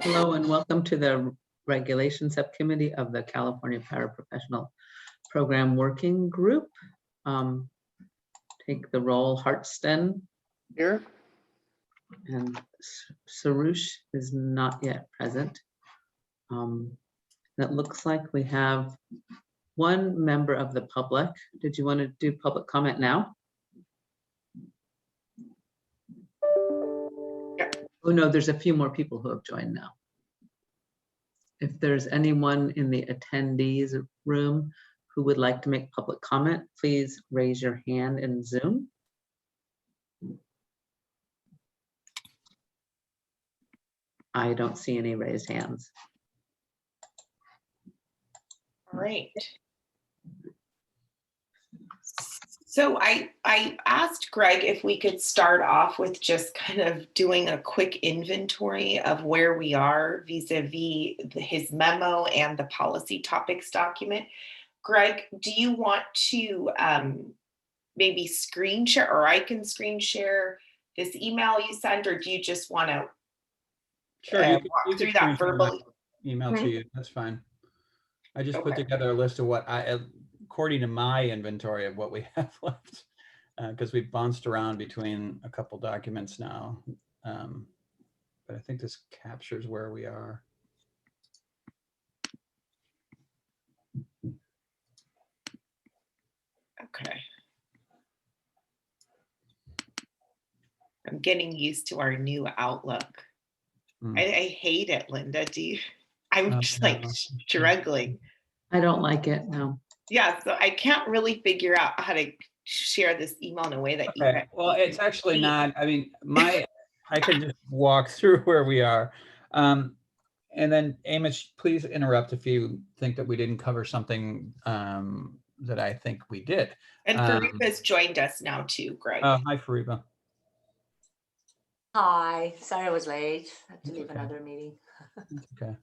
Hello and welcome to the Regulation Subcommittee of the California Paraprofessional Program Working Group. Take the roll. Hartston. Here. And Sarush is not yet present. It looks like we have one member of the public. Did you want to do public comment now? Yeah. Oh no, there's a few more people who have joined now. If there's anyone in the attendees room who would like to make public comment, please raise your hand in Zoom. I don't see any raised hands. All right. So I asked Greg if we could start off with just kind of doing a quick inventory of where we are vis-a-vis his memo and the policy topics document. Greg, do you want to maybe screen share, or I can screen share this email you sent, or do you just want to walk through that verbally? Email to you, that's fine. I just put together a list of what according to my inventory of what we have left, because we've bounced around between a couple documents now. But I think this captures where we are. Okay. I'm getting used to our new Outlook. I hate it, Linda. Do you? I'm just like struggling. I don't like it, no. Yeah, so I can't really figure out how to share this email in a way that you. Well, it's actually not. I mean, I can just walk through where we are. And then Amos, please interrupt if you think that we didn't cover something that I think we did. And Fariba's joined us now too, Greg. Hi, Fariba. Hi, sorry I was late. I had to leave another meeting. Okay.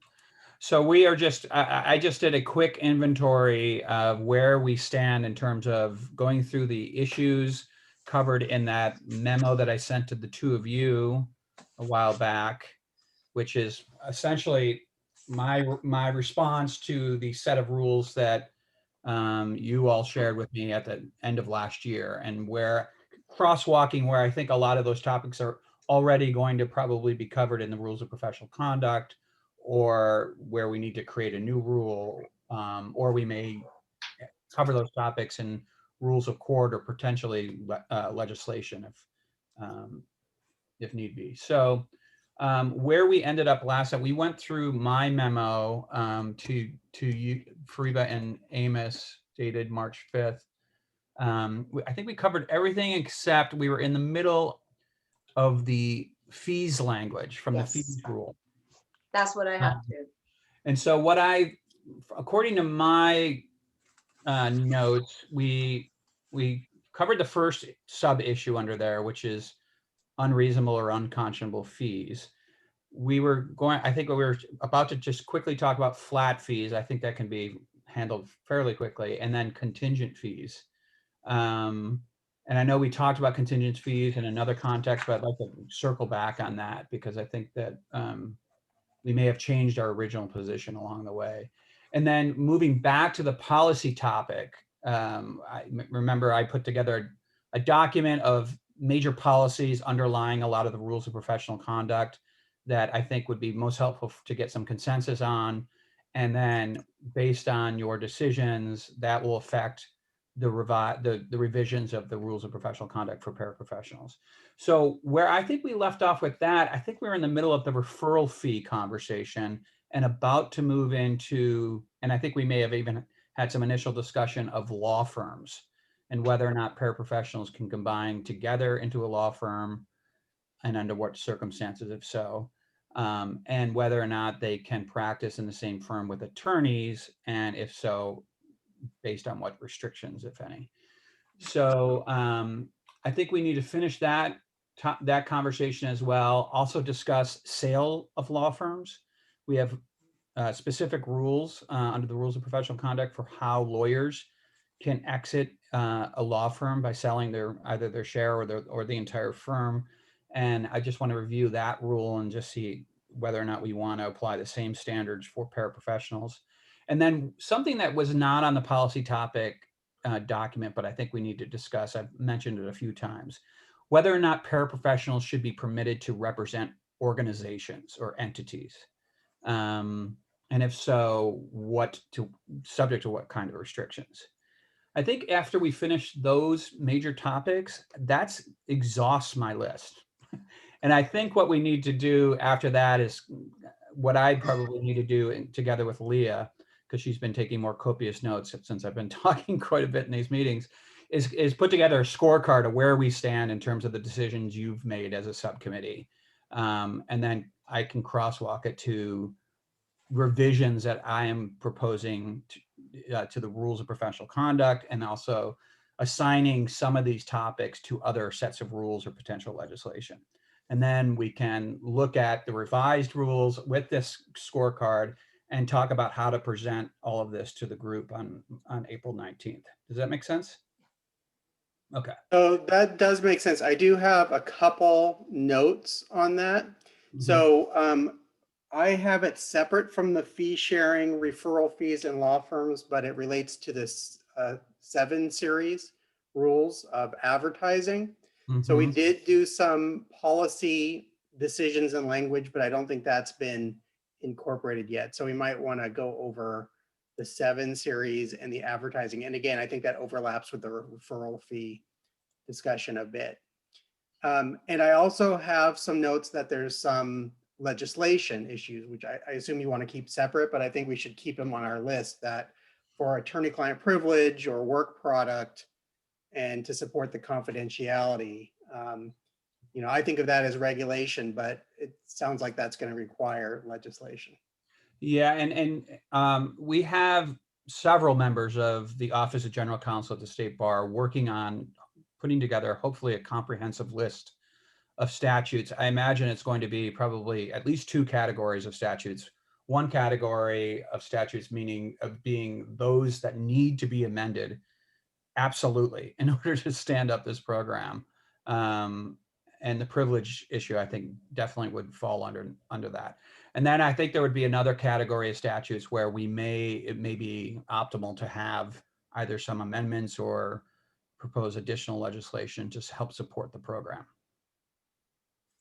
So we are just, I just did a quick inventory of where we stand in terms of going through the issues covered in that memo that I sent to the two of you a while back, which is essentially my response to the set of rules that you all shared with me at the end of last year, and where crosswalking where I think a lot of those topics are already going to probably be covered in the rules of professional conduct, or where we need to create a new rule, or we may cover those topics in rules of court or potentially legislation if need be. So where we ended up last time, we went through my memo to you, Fariba and Amos, dated March 5th. I think we covered everything except we were in the middle of the fees language from the fees rule. That's what I have too. And so what according to my notes, we covered the first sub issue under there, which is unreasonable or unconscionable fees. I think we were about to just quickly talk about flat fees. I think that can be handled fairly quickly, and then contingent fees. And I know we talked about contingent fees in another context, but I'd like to circle back on that because I think that we may have changed our original position along the way. And then moving back to the policy topic, I remember I put together a document of major policies underlying a lot of the rules of professional conduct that I think would be most helpful to get some consensus on. And then based on your decisions, that will affect the revisions of the rules of professional conduct for paraprofessionals. So where I think we left off with that, I think we were in the middle of the referral fee conversation and about to move into, and I think we may have even had some initial discussion of law firms and whether or not paraprofessionals can combine together into a law firm and under what circumstances, if so, and whether or not they can practice in the same firm with attorneys, and if so, based on what restrictions, if any. So I think we need to finish that conversation as well. Also discuss sale of law firms. We have specific rules under the rules of professional conduct for how lawyers can exit a law firm by selling either their share or the entire firm. And I just want to review that rule and just see whether or not we want to apply the same standards for paraprofessionals. And then something that was not on the policy topic document, but I think we need to discuss, I've mentioned it a few times, whether or not paraprofessionals should be permitted to represent organizations or entities. And if so, subject to what kind of restrictions? I think after we finish those major topics, that exhausts my list. And I think what we need to do after that is what I probably need to do together with Leah, because she's been taking more copious notes since I've been talking quite a bit in these meetings, is put together a scorecard of where we stand in terms of the decisions you've made as a subcommittee. And then I can crosswalk it to revisions that I am proposing to the rules of professional conduct, and also assigning some of these topics to other sets of rules or potential legislation. And then we can look at the revised rules with this scorecard and talk about how to present all of this to the group on April 19th. Does that make sense? Okay. So that does make sense. I do have a couple notes on that. Mm-hmm. So I have it separate from the fee sharing, referral fees and law firms, but it relates to this 7 series rules of advertising. Mm-hmm. So we did do some policy decisions and language, but I don't think that's been incorporated yet. So we might want to go over the 7 series and the advertising. And again, I think that overlaps with the referral fee discussion a bit. And I also have some notes that there's some legislation issues, which I assume you want to keep separate, but I think we should keep them on our list, that for attorney-client privilege or work product and to support the confidentiality. I think of that as regulation, but it sounds like that's going to require legislation. Yeah, and we have several members of the Office of General Counsel at the State Bar working on putting together, hopefully, a comprehensive list of statutes. I imagine it's going to be probably at least 2 categories of statutes. One category of statutes meaning of being those that need to be amended, absolutely, in order to stand up this program. And the privilege issue, I think, definitely would fall under that. And then I think there would be another category of statutes where it may be optimal to have either some amendments or propose additional legislation just to help support the program.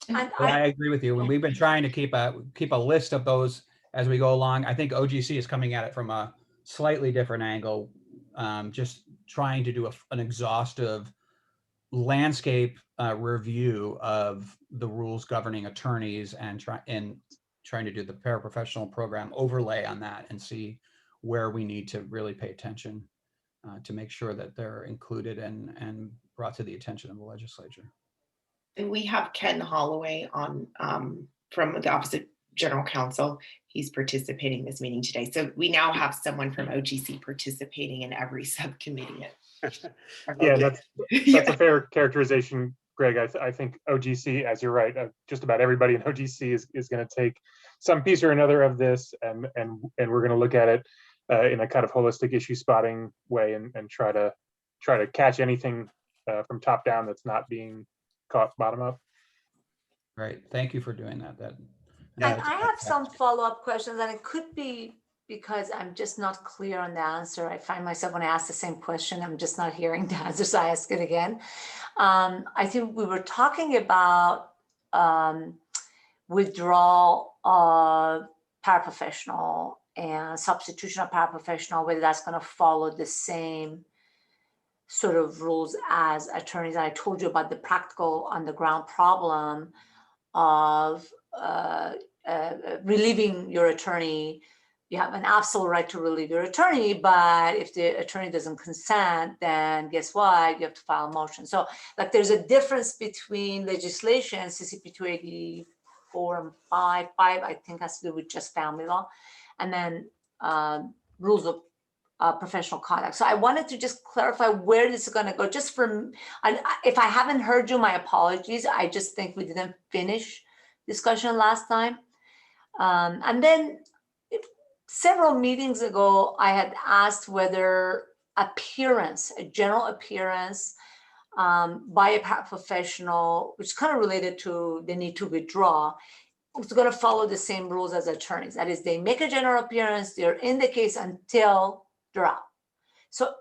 And But I agree with you. When we've been trying to keep a list of those as we go along, I think OGC is coming at it from a slightly different angle, just trying to do an exhaustive landscape review of the rules governing attorneys and trying to do the paraprofessional program overlay on that and see where we need to really pay attention to make sure that they're included and brought to the attention of the legislature. And we have Ken Holloway on from the Office of General Counsel. He's participating in this meeting today. So we now have someone from OGC participating in every subcommittee. Yeah, that's a fair characterization, Greg. I think OGC, as you're right, just about everybody in OGC is going to take some piece or another of this, and we're going to look at it in a kind of holistic issue spotting way, and try to catch anything from top down that's not being caught bottom up. Right. Thank you for doing that. And I have some follow-up questions, and it could be because I'm just not clear on the answer. I find myself when I ask the same question, I'm just not hearing the answer, so I ask it again. I think we were talking about withdrawal of paraprofessional and substitution of paraprofessional, whether that's going to follow the same sort of rules as attorneys. I told you about the practical on the ground problem of relieving your attorney. You have an absolute right to relieve your attorney, but if the attorney doesn't consent, then guess what? You have to file a motion. So like there's a difference between legislation, CCP 284 and 5 I think has to do with just family law, and then rules of professional conduct. So I wanted to just clarify where this is going to go. Just from, if I haven't heard you, my apologies. I just think we didn't finish discussion last time. And then several meetings ago, I had asked whether appearance, a general appearance by a paraprofessional, which is kind of related to the need to withdraw, it's going to follow the same rules as attorneys. That is, they make a general appearance, they're in the case until they're out. So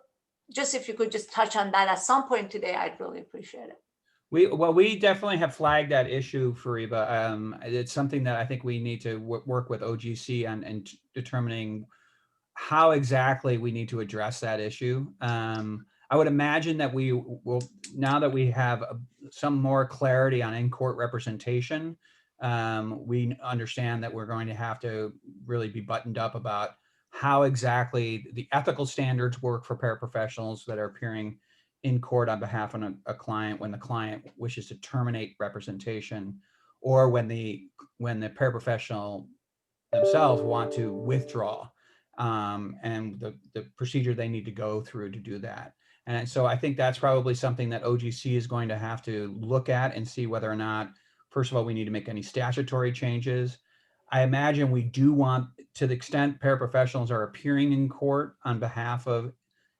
just if you could just touch on that at some point today, I'd really appreciate it. We definitely have flagged that issue, Fariba. It's something that I think we need to work with OGC on and determining how exactly we need to address that issue. I would imagine that we will, now that we have some more clarity on in-court representation, we understand that we're going to have to really be buttoned up about how exactly the ethical standards work for paraprofessionals that are appearing in court on behalf of a client when the client wishes to terminate representation, or when the paraprofessional themselves want to withdraw, and the procedure they need to go through to do that. And so I think that's probably something that OGC is going to have to look at and see whether or not, first of all, we need to make any statutory changes. I imagine we do want, to the extent paraprofessionals are appearing in court on behalf of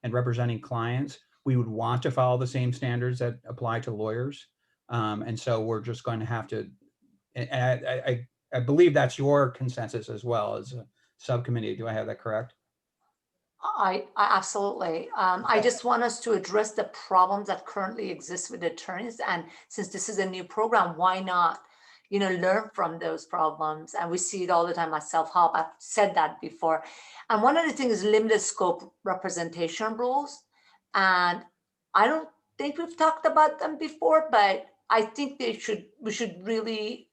and representing clients, we would want to follow the same standards that apply to lawyers. And so we're just going to have to, and I believe that's your consensus as well as a subcommittee. Do I have that correct? I absolutely. I just want us to address the problems that currently exist with attorneys. And since this is a new program, why not, learn from those problems? And we see it all the time at self-help. I've said that before. And one of the things is limited scope representation rules. And I don't think we've talked about them before, but I think we should really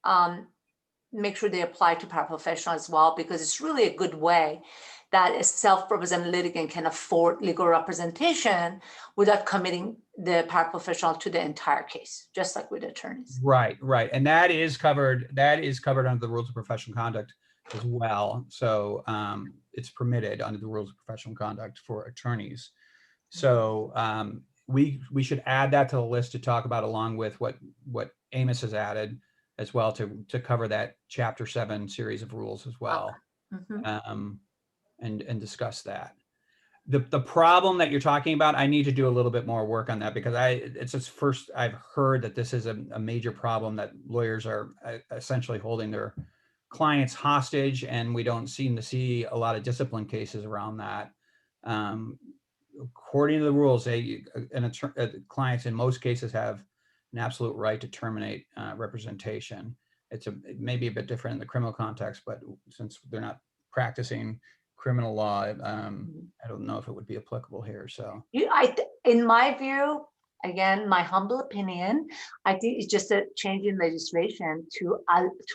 make sure they apply to paraprofessionals as well, because it's really a good way that a self-represented litigant can afford legal representation without committing the paraprofessional to the entire case, just like with attorneys. Right. And that is covered under the rules of professional conduct as well. So it's permitted under the rules of professional conduct for attorneys. So we should add that to the list to talk about, along with what Amos has added as well, to cover that Chapter 7 series of rules as well. Mm-hmm. And discuss that. The problem that you're talking about, I need to do a little bit more work on that, because it's just first I've heard that this is a major problem, that lawyers are essentially holding their clients hostage, and we don't seem to see a lot of discipline cases around that. According to the rules, clients in most cases have an absolute right to terminate representation. It may be a bit different in the criminal context, but since they're not practicing criminal law, I don't know if it would be applicable here. So in my view, again, my humble opinion, I think it's just a change in legislation to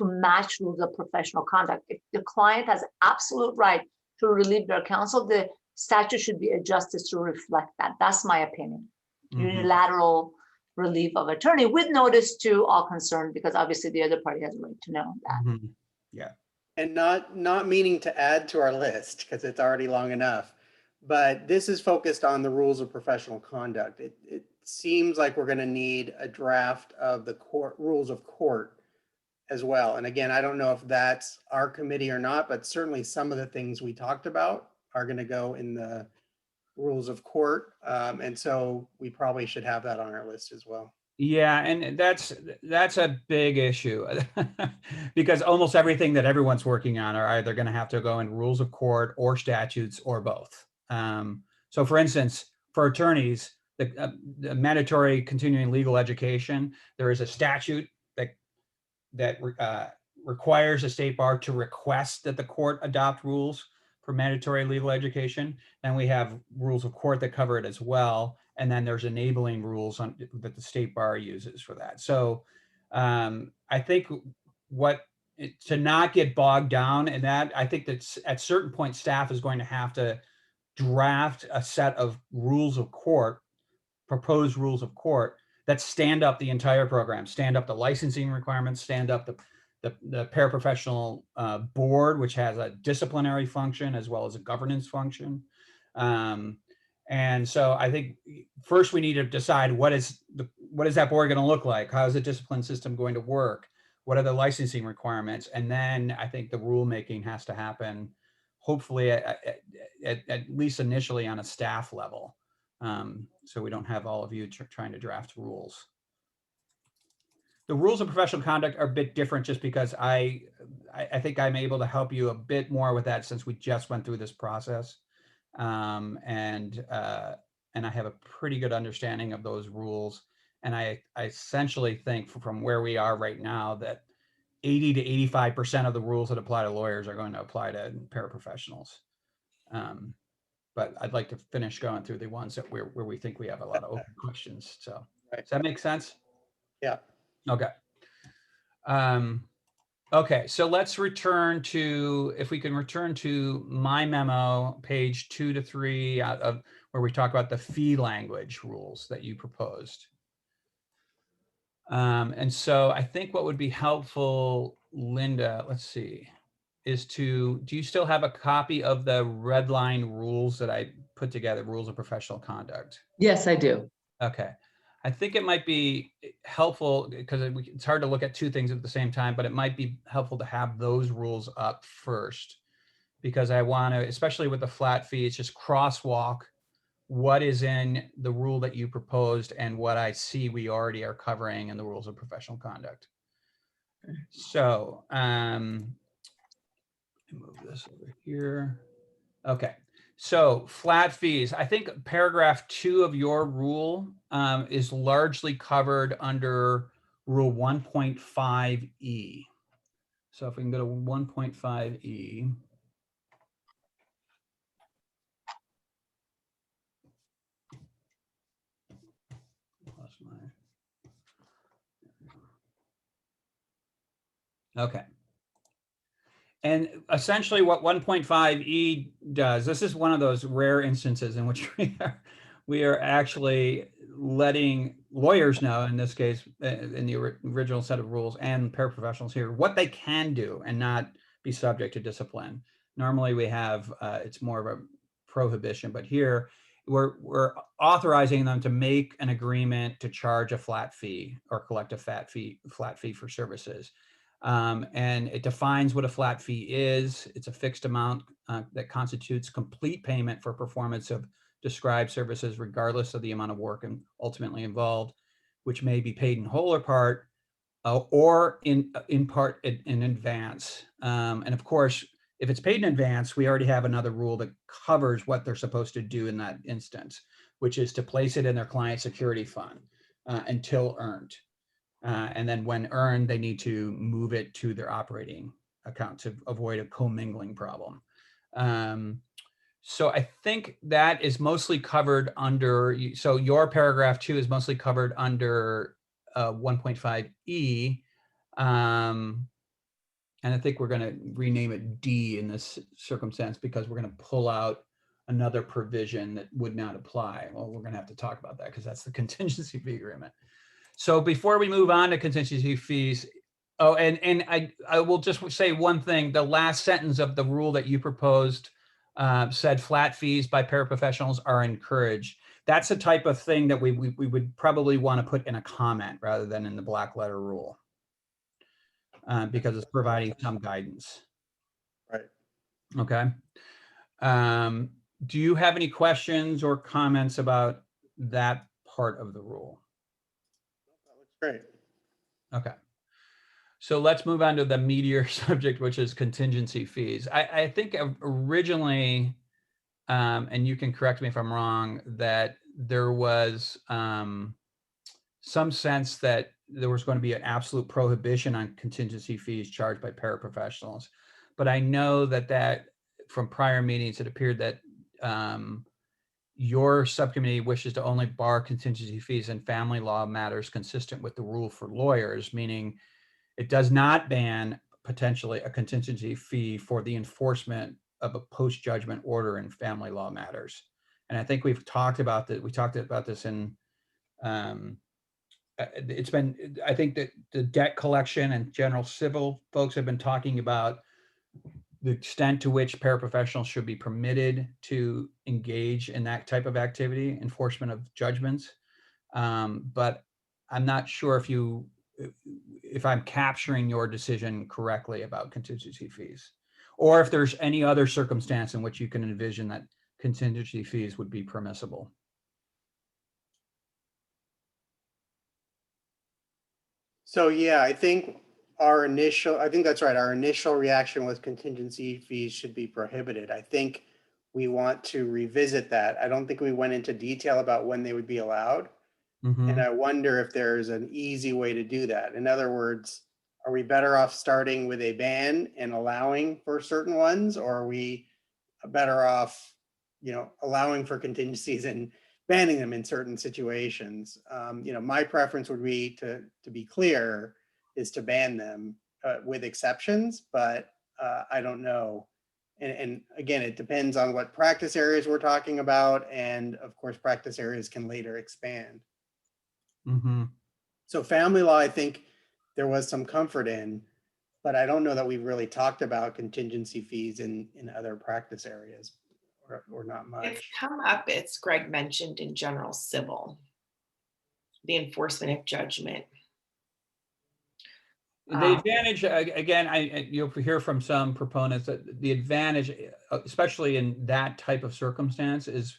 match rules of professional conduct. If the client has absolute right to relieve their counsel, the statute should be adjusted to reflect that. That's my opinion. Unilateral relief of attorney with notice to all concerned, because obviously the other party has a right to know that. Yeah. And not meaning to add to our list, because it's already long enough, but this is focused on the rules of professional conduct. It seems like we're going to need a draft of the rules of court as well. And again, I don't know if that's our committee or not, but certainly some of the things we talked about are going to go in the rules of court. And so we probably should have that on our list as well. Yeah, and that's a big issue because almost everything that everyone's working on are either going to have to go in rules of court or statutes or both. So for instance, for attorneys, the mandatory continuing legal education, there is a statute that requires a state bar to request that the court adopt rules for mandatory legal education. Then we have rules of court that cover it as well. And then there's enabling rules that the state bar uses for that. So I think to not get bogged down in that, I think that at certain point, staff is going to have to draft a set of rules of court, proposed rules of court, that stand up the entire program, stand up the licensing requirements, stand up the paraprofessional board, which has a disciplinary function as well as a governance function. And so I think first we need to decide what is that board going to look like? How is the discipline system going to work? What are the licensing requirements? And then I think the rulemaking has to happen, hopefully at least initially on a staff level. So we don't have all of you trying to draft rules. The rules of professional conduct are a bit different just because I think I'm able to help you a bit more with that since we just went through this process. And I have a pretty good understanding of those rules. And I essentially think from where we are right now that 80 to 85% of the rules that apply to lawyers are going to apply to paraprofessionals. But I'd like to finish going through the ones that where we think we have a lot of open questions. So Right. does that make sense? Yeah. Okay. Okay, so let's return to, if we can return to my memo, page 2 to 3 out of where we talk about the fee language rules that you proposed. And so I think what would be helpful, Linda, let's see, is do you still have a copy of the red line rules that I put together, rules of professional conduct? Yes, I do. Okay. I think it might be helpful because it's hard to look at two things at the same time, but it might be helpful to have those rules up first because I want to, especially with the flat fee, it's just crosswalk what is in the rule that you proposed and what I see we already are covering in the rules of professional conduct. So, move this over here. Okay. So flat fees, I think paragraph 2 of your rule is largely covered under rule 1.5E. So if we can go to 1.5E. Okay. And essentially what 1.5E does, this is one of those rare instances in which we are actually letting lawyers know, in this case, in the original set of rules and paraprofessionals here, what they can do and not be subject to discipline. Normally we have, it's more of a prohibition, but here we're authorizing them to make an agreement to charge a flat fee or collect a flat fee for services. And it defines what a flat fee is. It's a fixed amount that constitutes complete payment for performance of described services, regardless of the amount of work and ultimately involved, which may be paid in whole or part, or in part in advance. And of course, if it's paid in advance, we already have another rule that covers what they're supposed to do in that instance, which is to place it in their client security fund until earned. And then when earned, they need to move it to their operating account to avoid a commingling problem. So I think that is mostly covered under, so your paragraph 2 is mostly covered under 1.5E. And I think we're going to rename it D in this circumstance because we're going to pull out another provision that would not apply. Well, we're going to have to talk about that because that's the contingency fee agreement. So before we move on to contingency fees, oh, and I will just say one thing. The last sentence of the rule that you proposed said flat fees by paraprofessionals are encouraged. That's the type of thing that we would probably want to put in a comment rather than in the black letter rule because it's providing some guidance. Right. Okay. Do you have any questions or comments about that part of the rule? That looks great. Okay. So let's move on to the meatier subject, which is contingency fees. I think originally, and you can correct me if I'm wrong, that there was some sense that there was going to be an absolute prohibition on contingency fees charged by paraprofessionals. But I know that from prior meetings, it appeared that your subcommittee wishes to only bar contingency fees in family law matters consistent with the rule for lawyers, meaning it does not ban potentially a contingency fee for the enforcement of a post-judgment order in family law matters. And I think we've talked about that. We talked about this in, it's been, I think that the debt collection and general civil folks have been talking about the extent to which paraprofessionals should be permitted to engage in that type of activity, enforcement of judgments. But I'm not sure if I'm capturing your decision correctly about contingency fees, or if there's any other circumstance in which you can envision that contingency fees would be permissible. So yeah, I think I think that's right. Our initial reaction was contingency fees should be prohibited. I think we want to revisit that. I don't think we went into detail about when they would be allowed. Mhm. And I wonder if there's an easy way to do that. In other words, are we better off starting with a ban and allowing for certain ones, or are we better off, allowing for contingencies and banning them in certain situations? My preference would be to be clear, is to ban them with exceptions, but I don't know. And again, it depends on what practice areas we're talking about. And of course, practice areas can later expand. Mhm. So family law, I think there was some comfort in, but I don't know that we've really talked about contingency fees in other practice areas, or not It's much. come up, as Greg mentioned, in general civil, the enforcement of judgment. The advantage, again, you'll hear from some proponents that the advantage, especially in that type of circumstance, is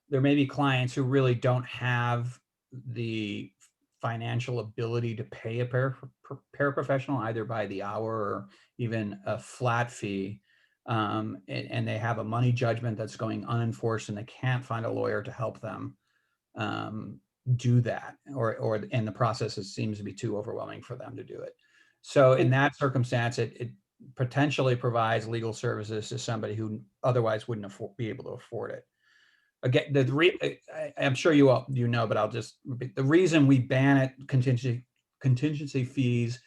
there may be clients who really don't have the financial ability to pay a paraprofessional either by the hour or even a flat fee. And they have a money judgment that's going unenforced and they can't find a lawyer to help them do that, and the process seems to be too overwhelming for them to do it. So in that circumstance, it potentially provides legal services to somebody who otherwise wouldn't be able to afford it. Again, I'm sure you all know, but I'll just repeat. The reason we ban it, contingency fees,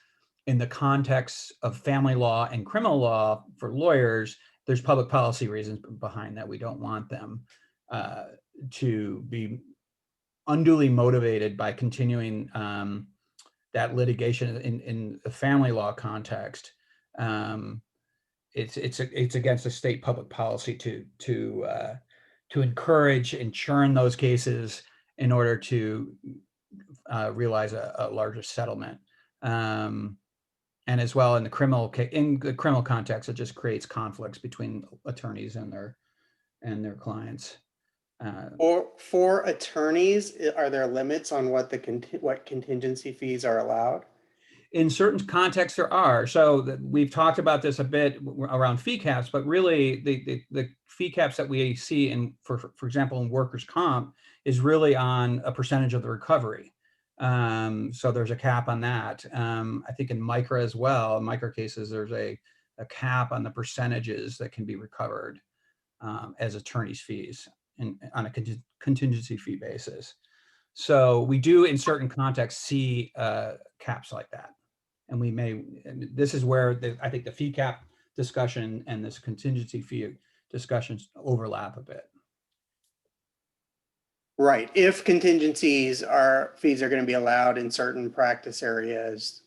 in the context of family law and criminal law for lawyers, there's public policy reasons behind that. We don't want them to be unduly motivated by continuing that litigation in the family law context. It's against the state public policy to encourage and churn those cases in order to realize a larger settlement. And as well in the criminal context, it just creates conflicts between attorneys and their clients. Or for attorneys, are there limits on what contingency fees are allowed? In certain contexts, there are. So we've talked about this a bit around fee caps, but really the fee caps that we see for example, in workers' comp is really on a percentage of the recovery. So there's a cap on that. I think in MICRA as well, in MICRA cases, there's a cap on the percentages that can be recovered as attorney's fees on a contingency fee basis. So we do in certain contexts see caps like that. And this is where I think the fee cap discussion and this contingency fee discussions overlap a bit. Right. If fees are going to be allowed in certain practice areas,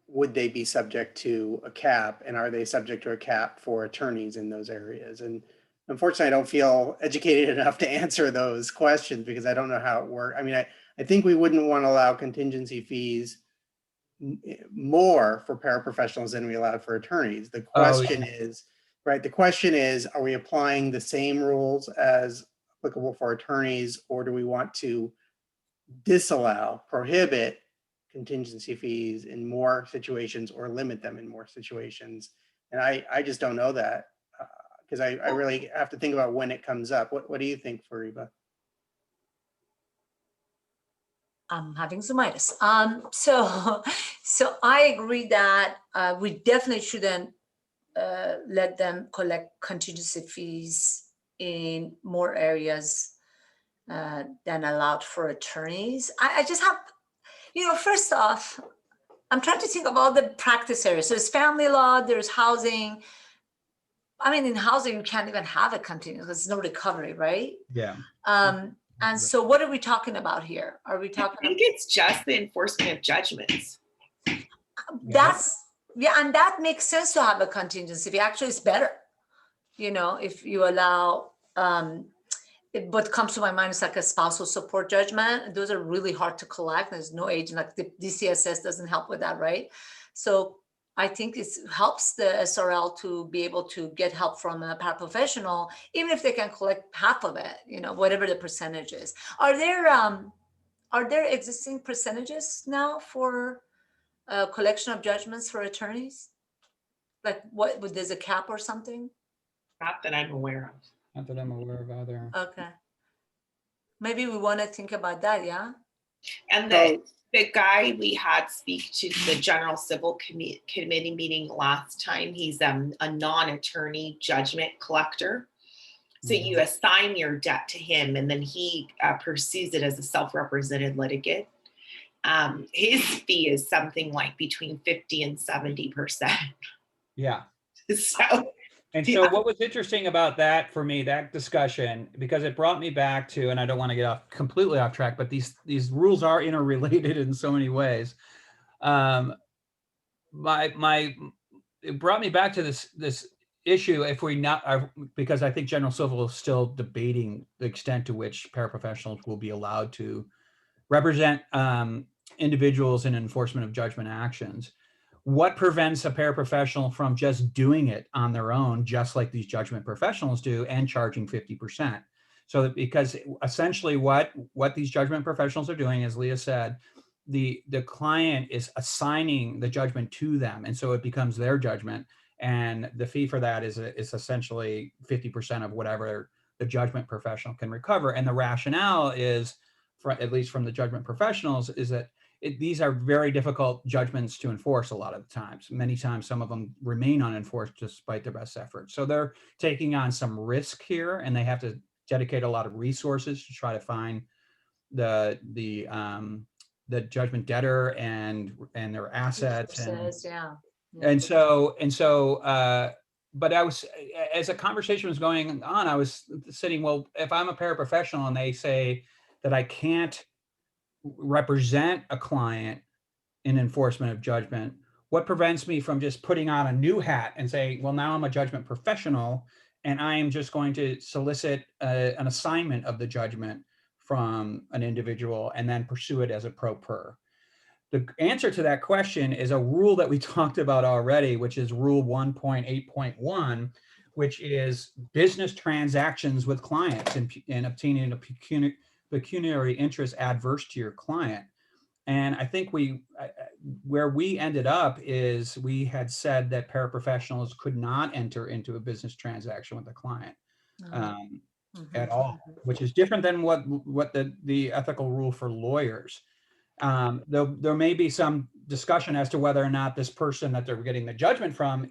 would they be subject to a cap, and are they subject to a cap for attorneys in those areas? And unfortunately, I don't feel educated enough to answer those questions because I don't know how it works. I mean, I think we wouldn't want to allow contingency fees more for paraprofessionals than we allowed for attorneys. The question is, right, the question is, are we applying the same rules as applicable for attorneys, or do we want to prohibit contingency fees in more situations or limit them in more situations? And I just don't know that because I really have to think about when it comes up. What do you think, Fariba? I'm having zoomitis. So I agree that we definitely shouldn't let them collect contingency fees in more areas than allowed for attorneys. I just have, first off, I'm trying to think of all the practice areas. So there's family law, there's housing. I mean, in housing, you can't even have a contingency because there's no recovery, right? Yeah. And so what are we talking about here? Are we talking? I think it's just the enforcement of judgments. And that makes sense to have a contingency fee. Actually, it's better, if you allow, what comes to my mind is like a spousal support judgment. Those are really hard to collect. There's no agent, like the DCSS doesn't help with that, right? So I think it helps the SRL to be able to get help from a paraprofessional, even if they can collect half of it, whatever the percentage is. Are there existing percentages now for collection of judgments for attorneys? Like what, there's a cap or something? Not that I'm aware of. Not that I'm aware of either. Okay. Maybe we want to think about that, yeah? And So, the guy we had speak to the General Civil Committee meeting last time, he's a non-attorney judgment collector. So you assign your debt to him, and then he pursues it as a self-represented litigant. His fee is something like between 50 and 70%. Yeah. So, And so what was interesting about that for me, that discussion, because it brought me back to, and I don't want to get completely off track, but these rules are interrelated in so many ways. It brought me back to this issue, if we not, because I think General Civil is still debating the extent to which paraprofessionals will be allowed to represent individuals in enforcement of judgment actions. What prevents a paraprofessional from just doing it on their own, just like these judgment professionals do, and charging 50%? So because essentially what these judgment professionals are doing, as Leah said, the client is assigning the judgment to them, and so it becomes their judgment, and the fee for that is essentially 50% of whatever the judgment professional can recover. And the rationale is, at least from the judgment professionals, is that these are very difficult judgments to enforce a lot of the times. Many times, some of them remain unenforced despite their best efforts. So they're taking on some risk here, and they have to dedicate a lot of resources to try to find the judgment debtor and their assets. And so, but I was, as a conversation was going on, I was sitting, well, if I'm a paraprofessional and they say that I can't represent a client in enforcement of judgment, what prevents me from just putting on a new hat and say, well, now I'm a judgment professional and I am just going to solicit an assignment of the judgment from an individual and then pursue it as a pro per? The answer to that question is a rule that we talked about already, which is Rule 1.8.1, which is business transactions with clients and obtaining a pecuniary interest adverse to your client. And I think where we ended up is we had said that paraprofessionals could not enter into a business transaction with a client at all, which is different than what the ethical rule for lawyers. There may be some discussion as to whether or not this person that they're getting the judgment from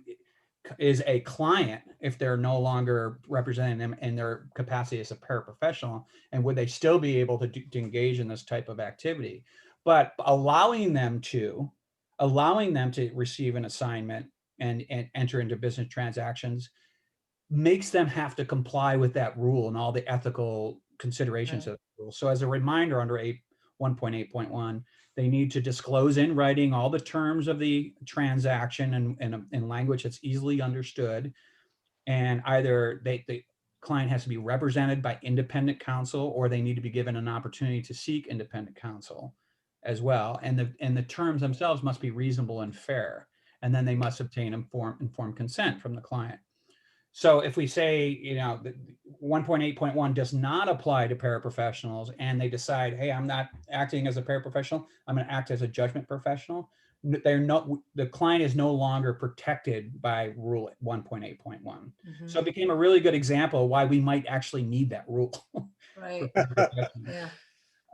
is a client if they're no longer representing them in their capacity as a paraprofessional, and would they still be able to engage in this type of activity. But allowing them to receive an assignment and enter into business transactions makes them have to comply with that rule and all the ethical considerations of the rule. So as a reminder, under 1.8.1, they need to disclose in writing all the terms of the transaction in language that's easily understood. And either the client has to be represented by independent counsel, or they need to be given an opportunity to seek independent counsel as well. And the terms themselves must be reasonable and fair. And then they must obtain informed consent from the client. So if we say, 1.8.1 does not apply to paraprofessionals, and they decide, hey, I'm not acting as a paraprofessional, I'm going to act as a judgment professional, the client is no longer protected by Rule 1.8.1. So it became a really good example of why we might actually need that rule. Right. Yeah.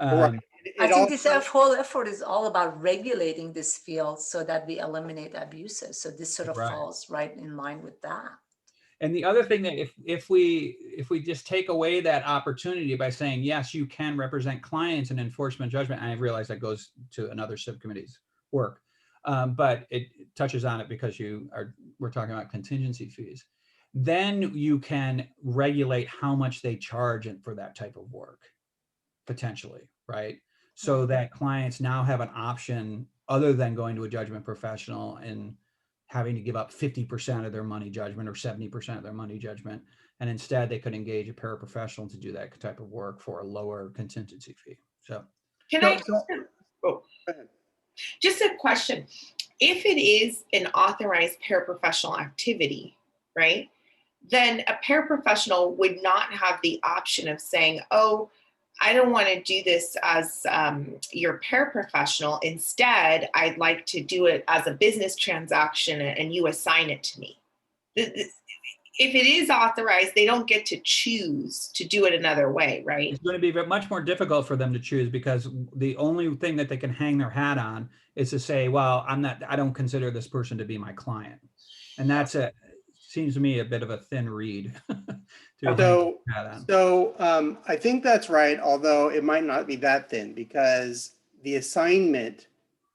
right. I think this whole effort is all about regulating this field so that we eliminate abuses. So this sort of falls right in line with that. And the other thing that if we just take away that opportunity by saying, yes, you can represent clients in enforcement judgment, and I realize that goes to another subcommittee's work, but it touches on it because we're talking about contingency fees. Then you can regulate how much they charge for that type of work, potentially, right? So that clients now have an option other than going to a judgment professional and having to give up 50% of their money judgment or 70% of their money judgment. And instead they could engage a paraprofessional to do that type of work for a lower contingency fee. So just a question. If it is an authorized paraprofessional activity, right, then a paraprofessional would not have the option of saying, oh, I don't want to do this as your paraprofessional. Instead, I'd like to do it as a business transaction and you assign it to me. If it is authorized, they don't get to choose to do it another way, right? It's going to be much more difficult for them to choose because the only thing that they can hang their hat on is to say, well, I don't consider this person to be my client. And that's seems to me a bit of a thin reed. So I think that's right, although it might not be that thin because the assignment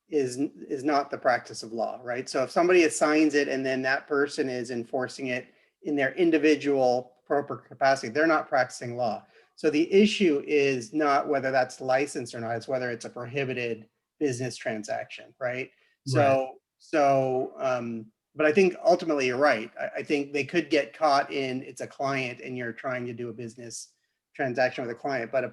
is not the practice of law, right? So if somebody assigns it and then that person is enforcing it in their individual proper capacity, they're not practicing law. So the issue is not whether that's licensed or not, it's whether it's a prohibited business transaction, right? But I think ultimately you're right. I think they could get caught in it's a client and you're trying to do a business transaction with a client, but a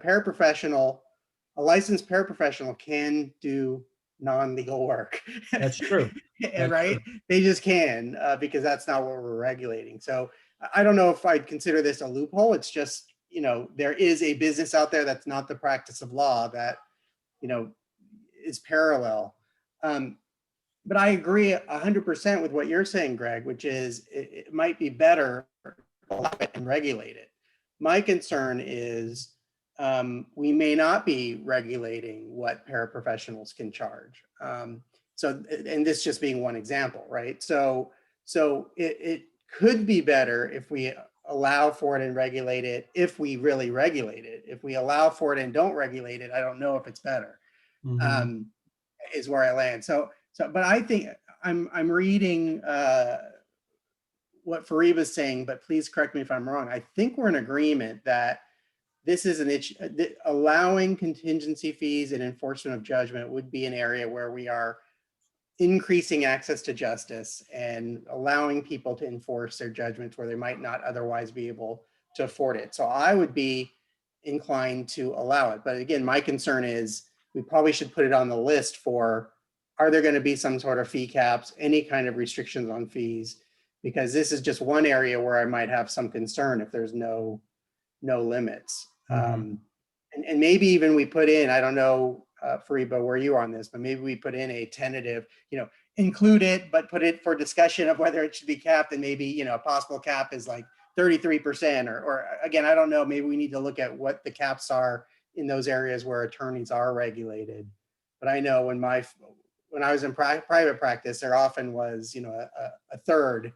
licensed paraprofessional can do non-legal work. That's true. That's right? true. They just can because that's not what we're regulating. So I don't know if I'd consider this a loophole. It's just, there is a business out there that's not the practice of law that, is parallel. But I agree 100% with what you're saying, Greg, which is it might be better to allow it and regulate it. My concern is we may not be regulating what paraprofessionals can charge. And this just being one example, right? So it could be better if we allow for it and regulate it, if we really regulate it. If we allow for it and don't regulate it, I don't know if it's better, is where I land. But I think I'm reading what Fariba's saying, but please correct me if I'm wrong. I think we're in agreement that this is allowing contingency fees and enforcement of judgment would be an area where we are increasing access to justice and allowing people to enforce their judgments where they might not otherwise be able to afford it. So I would be inclined to allow it. But again, my concern is we probably should put it on the list for, are there going to be some sort of fee caps, any kind of restrictions on fees? Because this is just one area where I might have some concern if there's no limits. And maybe even we put in, I don't know, Fariba, where you are on this, but maybe we put in a tentative, include it, but put it for discussion of whether it should be capped, and maybe, a possible cap is like 33%, or again, I don't know, maybe we need to look at what the caps are in those areas where attorneys are regulated. But I know when I was in private practice, there often was, a third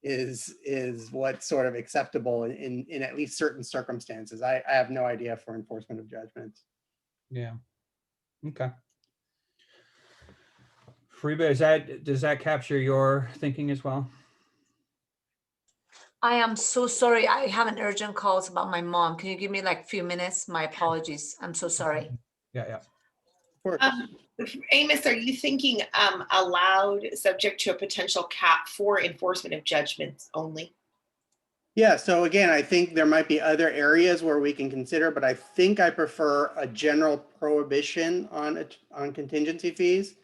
is what's sort of acceptable in at least certain circumstances. I have no idea for enforcement of judgments. Yeah. Okay. Fariba, does that capture your thinking as well? I am so sorry. I have an urgent call. It's about my mom. Can you give me like a few minutes? My apologies. I'm so sorry. Yeah. Amos, are you thinking allowed subject to a potential cap for enforcement of judgments only? Yeah, so again, I think there might be other areas where we can consider, but I think I prefer a general prohibition on contingency fees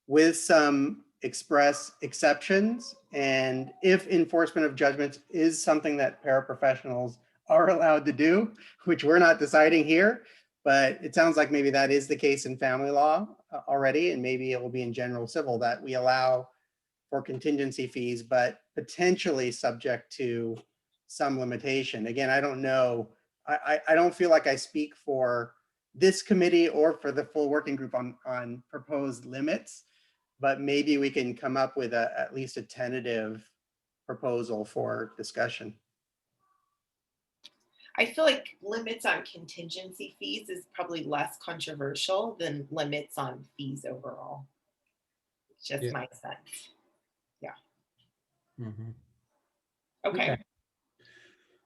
with some express exceptions. And if enforcement of judgments is something that paraprofessionals are allowed to do, which we're not deciding here, but it sounds like maybe that is the case in family law already, and maybe it will be in general civil that we allow for contingency fees, but potentially subject to some limitation. Again, I don't know. I don't feel like I speak for this committee or for the full working group on proposed limits, but maybe we can come up with at least a tentative proposal for discussion. I feel like limits on contingency fees is probably less controversial than limits on fees overall. It's just my sense. Yeah. Okay.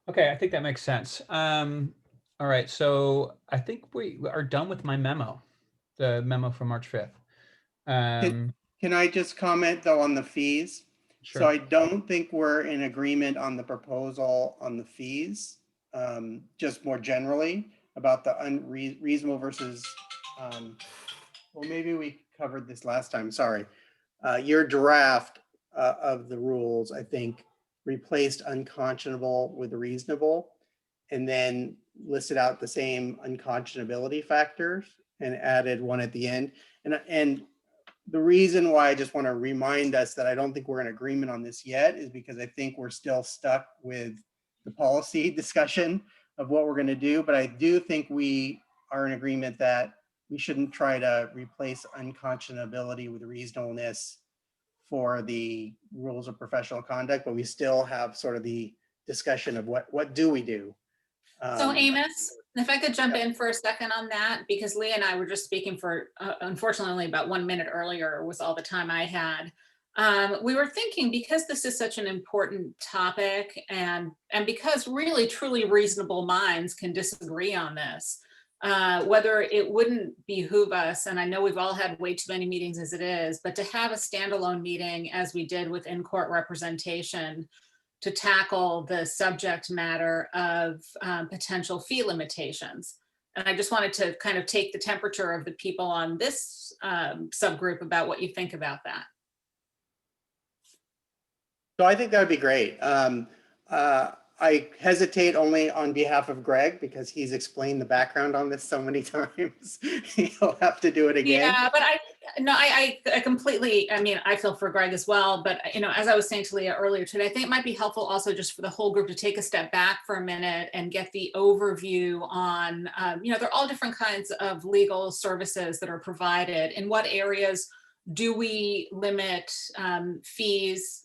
Okay, I think that makes sense. All right, so I think we are done with my memo, the memo from March 5th. Can I just comment though on the fees? Sure. So I don't think we're in agreement on the proposal on the fees, just more generally about the unreasonable versus, well, maybe we covered this last time, sorry. Your draft of the rules, I think, replaced unconscionable with reasonable. and then listed out the same unconscionability factors and added one at the end. And the reason why I just want to remind us that I don't think we're in agreement on this yet is because I think we're still stuck with the policy discussion of what we're going to do. But I do think we are in agreement that we shouldn't try to replace unconscionability with reasonableness for the rules of professional conduct, but we still have sort of the discussion of what do we do? So Amos, if I could jump in for a second on that, because Leah and I were just speaking for, unfortunately, only about 1 minute earlier was all the time I had. We were thinking, because this is such an important topic and because really truly reasonable minds can disagree on this, whether it wouldn't behoove us, and I know we've all had way too many meetings as it is, but to have a standalone meeting as we did with in-court representation to tackle the subject matter of potential fee limitations. And I just wanted to kind of take the temperature of the people on this subgroup about what you think about that. So I think that would be great. I hesitate only on behalf of Greg because he's explained the background on this so many times. He'll have to do it again. Yeah, but I completely, I mean, I feel for Greg as well, but as I was saying to Leah earlier today, I think it might be helpful also just for the whole group to take a step back for a minute and get the overview on, there are all different kinds of legal services that are provided. In what areas do we limit fees?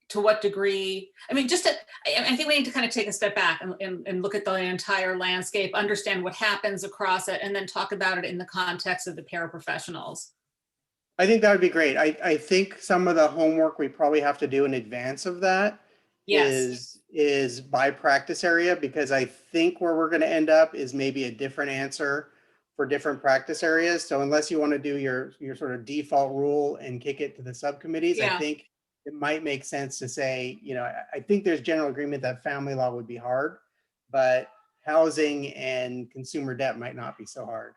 To what degree? I mean, I think we need to kind of take a step back and look at the entire landscape, understand what happens across it, and then talk about it in the context of the paraprofessionals. I think that would be great. I think some of the homework we probably have to do in advance of that is by practice area, because I think where we're going to end up is maybe a different answer for different practice areas. So unless you want to do your sort of default rule and kick it to the subcommittees, I think it might make sense to say, I think there's general agreement that family law would be hard, but housing and consumer debt might not be so hard.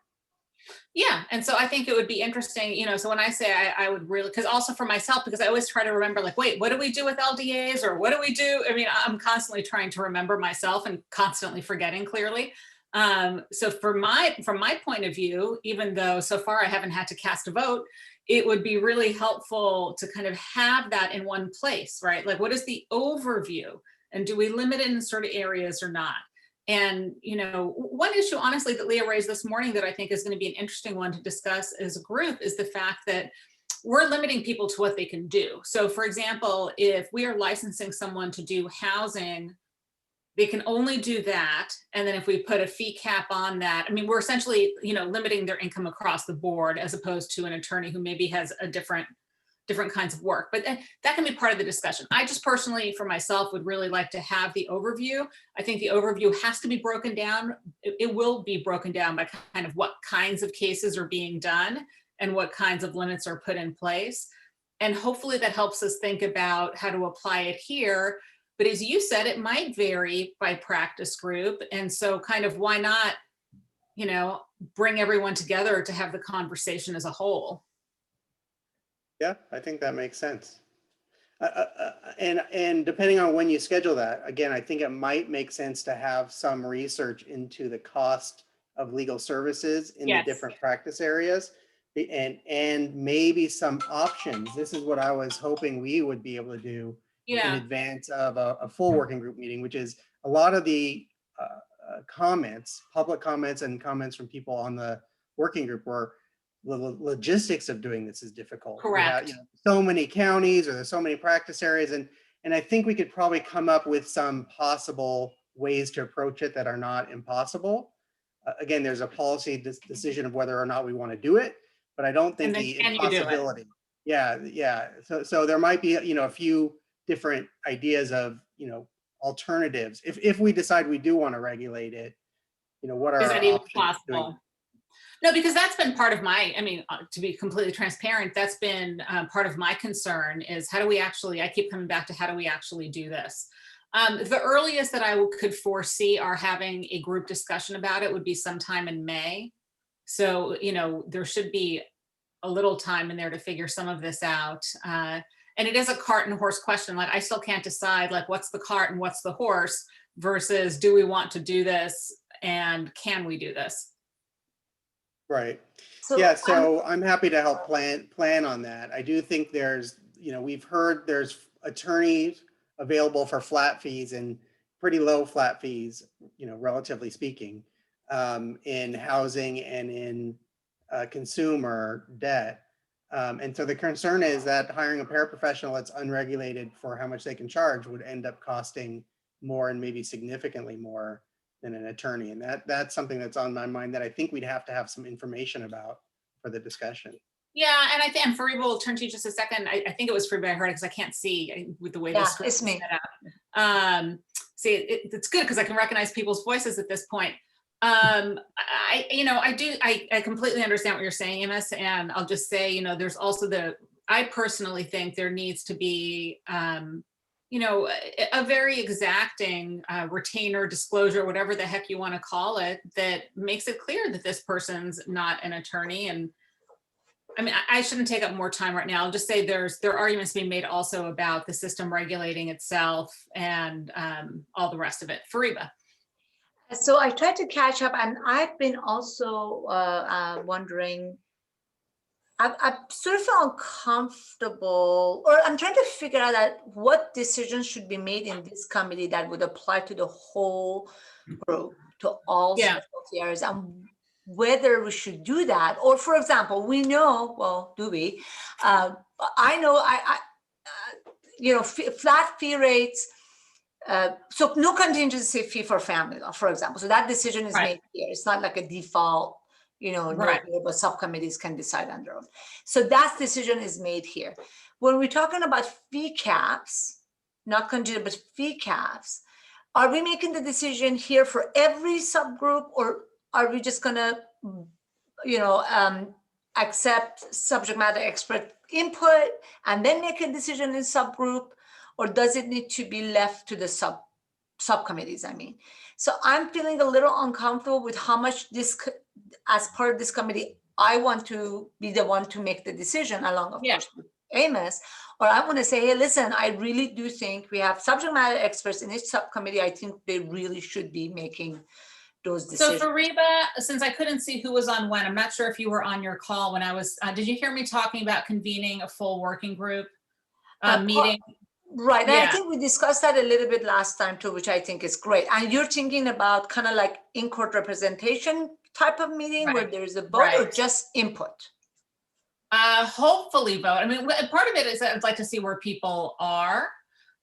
Yeah, and so I think it would be interesting, so when I say I would really, because also for myself, because I always try to remember, like, wait, what do we do with LDAs, or what do we do? I mean, I'm constantly trying to remember myself and constantly forgetting clearly. So from my point of view, even though so far I haven't had to cast a vote, it would be really helpful to kind of have that in one place, right? Like, what is the overview, and do we limit it in certain areas or not? And, one issue, honestly, that Leah raised this morning that I think is going to be an interesting one to discuss as a group is the fact that we're limiting people to what they can do. So for example, if we are licensing someone to do housing, they can only do that. And then if we put a fee cap on that, I mean, we're essentially, limiting their income across the board, as opposed to an attorney who maybe has a different kinds of work. But that can be part of the discussion. I just personally, for myself, would really like to have the overview. I think the overview has to be broken down. It will be broken down by kind of what kinds of cases are being done and what kinds of limits are put in place. And hopefully that helps us think about how to apply it here. But as you said, it might vary by practice group. And so kind of why not, bring everyone together to have the conversation as a whole. Yeah, I think that makes sense. And depending on when you schedule that, again, I think it might make sense to have some research into the cost of legal services in the different practice areas, and maybe some options. This is what I was hoping we would be able to do in advance of a full working group meeting, which is a lot of the comments, public comments and comments from people on the working group were the logistics of doing this is difficult. Correct. So many counties, or there's so many practice areas, and I think we could probably come up with some possible ways to approach it that are not impossible. Again, there's a policy decision of whether or not we want to do it, but I don't think the impossibility. Yeah. So there might be a few different ideas of alternatives if we decide we do want to regulate it. What are our options? Possible? No, because that's been part of to be completely transparent, that's been part of my concern is I keep coming back to how do we actually do this? The earliest that I could foresee our having a group discussion about it would be sometime in May. So, there should be a little time in there to figure some of this out. And it is a cart and horse question. Like, I still can't decide, like, what's the cart and what's the horse. versus do we want to do this and can we do this? Right. So Yeah, so I'm happy to help plan on that. I do think there's, we've heard there's attorneys available for flat fees and pretty low flat fees, relatively speaking, in housing and in consumer debt. And so the concern is that hiring a paraprofessional that's unregulated for how much they can charge would end up costing more and maybe significantly more than an attorney. And that's something that's on my mind that I think we'd have to have some information about for the discussion. Yeah, and I think, and Fariba will turn to you just a second. I think it was Fariba I heard it because I can't see with the way the script is it's me. set up. See, it's good because I can recognize people's voices at this point. I completely understand what you're saying, Amos, and I'll just say, there's also I personally think there needs to be, a very exacting retainer, disclosure, whatever the heck you want to call it, that makes it clear that this person's not an attorney. And I mean, I shouldn't take up more time right now. I'll just say there are arguments being made also about the system regulating itself and all the rest of it. Fariba. So I tried to catch up, and I've been also wondering, I sort of feel uncomfortable, or I'm trying to figure out that what decisions should be made in this committee that would apply to the whole group, to all specialty areas, and whether we should do that. Or for example, we know, well, do we? I know, flat fee rates, so no contingency fee for family law, for example. So that decision is made here. It's not like a default, but subcommittees can decide on their own. So that decision is made here. When we're talking about fee caps, not contingency, but fee caps, are we making the decision here for every subgroup, or are we just gonna, accept subject matter expert input and then make a decision in subgroup? Or does it need to be left to the subcommittees? I mean, so I'm feeling a little uncomfortable with how much this, as part of this committee, I want to be the one to make the decision along, of course, with Amos. Or I want to say, hey, listen, I really do think we have subject matter experts in each subcommittee. I think they really should be making those decisions. So Fariba, since I couldn't see who was on when, I'm not sure if you were on your call when I was, did you hear me talking about convening a full working group meeting? Right, and I think we discussed that a little bit last time too, which I think is great. And you're thinking about kind of like in-court representation type of meeting where there's a vote or just input? Hopefully vote. I mean, part of it is that I'd like to see where people are.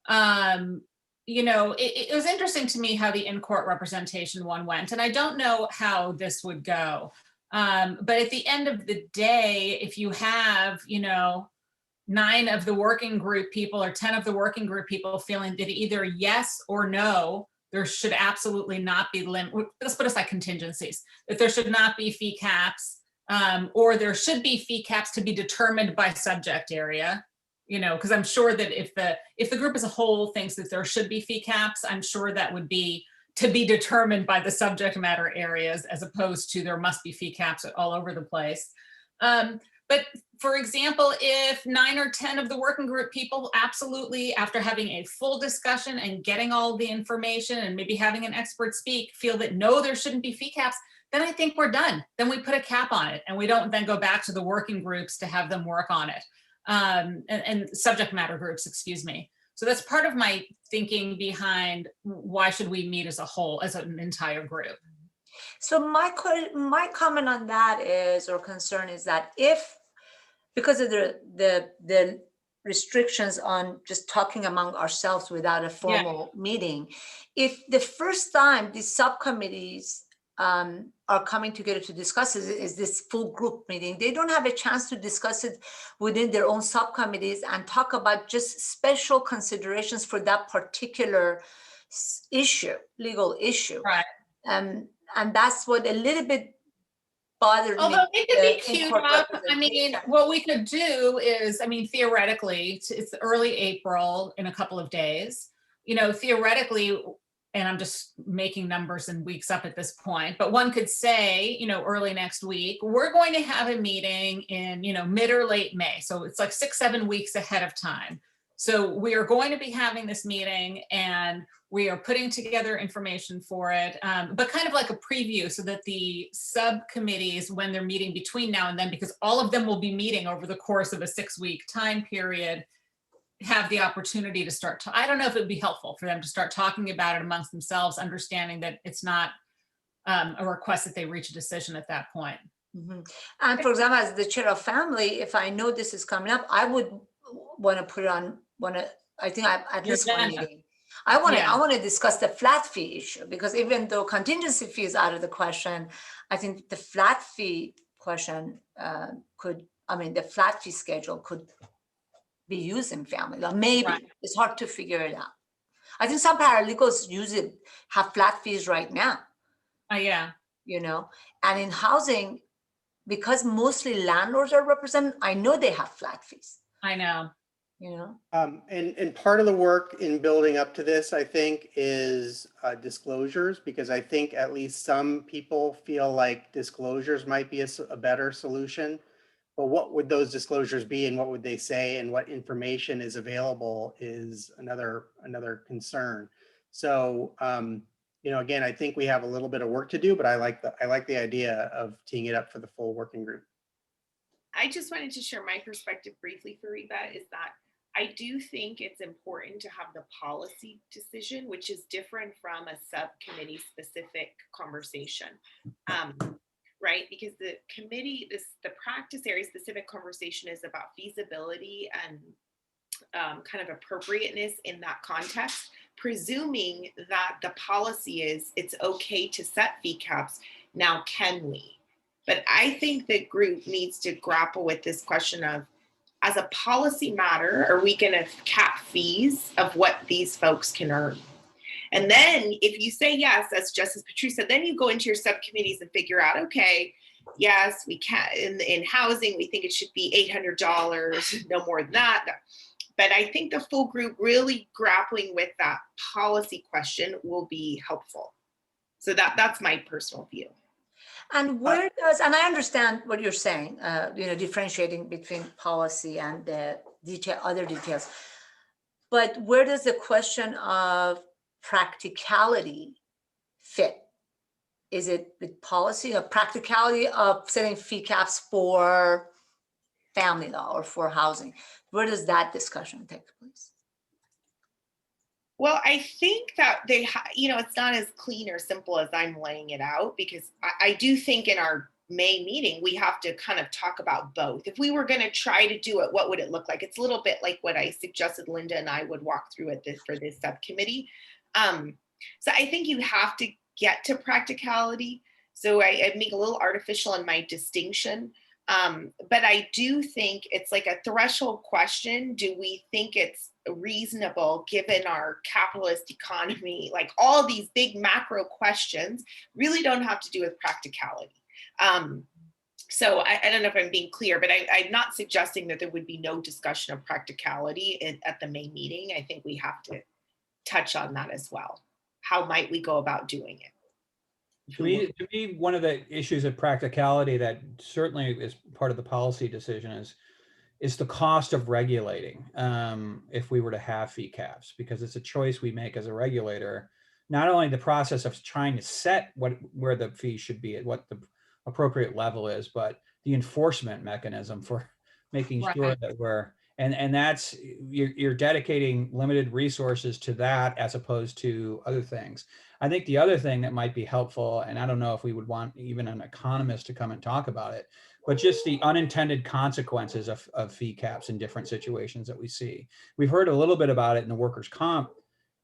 It was interesting to me how the in-court representation one went, and I don't know how this would go. But at the end of the day, if you have, 9 of the working group people or 10 of the working group people feeling that either yes or no, there should absolutely not be let's put aside contingencies, that there should not be fee caps, or there should be fee caps to be determined by subject area, because I'm sure that if the group as a whole thinks that there should be fee caps, I'm sure that would be to be determined by the subject matter areas, as opposed to there must be fee caps all over the place. But for example, if 9 or 10 of the working group people absolutely, after having a full discussion and getting all the information and maybe having an expert speak, feel that no, there shouldn't be fee caps, then I think we're done. Then we put a cap on it and we don't then go back to the working groups to have them work on it. And subject matter groups, excuse me. So that's part of my thinking behind why should we meet as a whole, as an entire group. So my comment on that is, or concern is that if, because of the restrictions on just talking among ourselves without a formal meeting, if the first time these subcommittees are coming together to discuss is this full group meeting, they don't have a chance to discuss it within their own subcommittees and talk about just special considerations for that particular issue, legal issue. Right. And that's what a little bit bothered me. Although it could be queued up. I mean, what we could do is, theoretically, it's early April in a couple of days, theoretically, and I'm just making numbers and weeks up at this point, but one could say, early next week, we're going to have a meeting in, mid or late May. So it's like 6-7 weeks ahead of time. So we are going to be having this meeting and we are putting together information for it, but kind of like a preview so that the subcommittees, when they're meeting between now and then, because all of them will be meeting over the course of a 6-week time period, have the opportunity to start I don't know if it would be helpful for them to start talking about it amongst themselves, understanding that it's not a request that they reach a decision at that point. Mhm. And for example, as the chair of family, if I know this is coming up, I would want to put it on I think at Your least one agenda. meeting. I want Yeah. to discuss the flat fee issue, because even though contingency fee is out of the question, I think the flat fee question the flat fee schedule could be used in family law. Maybe Right. it's hard to figure it out. I think some paralegals have flat fees right now, Yeah. and in housing, because mostly landlords are represented, I know they have flat fees, I know. And part of the work in building up to this, I think, is disclosures, because I think at least some people feel like disclosures might be a better solution. But what would those disclosures be, and what would they say, and what information is available is another concern. So, again, I think we have a little bit of work to do, but I like the idea of teeing it up for the full working group. I just wanted to share my perspective briefly, Fariba, is that I do think it's important to have the policy decision, which is different from a subcommittee specific conversation, right? Because the committee, the practice area specific conversation is about feasibility and kind of appropriateness in that context, presuming that the policy is it's okay to set fee caps. Now, can we? But I think the group needs to grapple with this question of, as a policy matter, are we going to cap fees of what these folks can earn? And then if you say yes, as Justice Patrice said, then you go into your subcommittees and figure out, okay, yes, we can, in housing, we think it should be $800, no more than that. But I think the full group really grappling with that policy question will be helpful. So that's my personal view. And and I understand what you're saying, differentiating between policy and the other details. But where does the question of practicality fit? Is it with policy or practicality of setting fee caps for family law or for housing? Where does that discussion take place? Well, I think that it's not as clean or simple as I'm laying it out, because I do think in our May meeting, we have to kind of talk about both. If we were going to try to do it, what would it look like? It's a little bit like what I suggested Linda and I would walk through for this subcommittee. So I think you have to get to practicality. So I make a little artificial in my distinction. But I do think it's like a threshold question. Do we think it's reasonable given our capitalist economy? Like all these big macro questions really don't have to do with practicality. So I don't know if I'm being clear, but I'm not suggesting that there would be no discussion of practicality at the May meeting. I think we have to touch on that as well. How might we go about doing it? To me, one of the issues of practicality that certainly is part of the policy decision is the cost of regulating if we were to have fee caps, because it's a choice we make as a regulator. Not only the process of trying to set where the fee should be at what the appropriate level is, but the enforcement mechanism for making sure that and that's you're dedicating limited resources to that as opposed to other things. I think the other thing that might be helpful, and I don't know if we would want even an economist to come and talk about it, but just the unintended consequences of fee caps in different situations that we see. We've heard a little bit about it in the workers' comp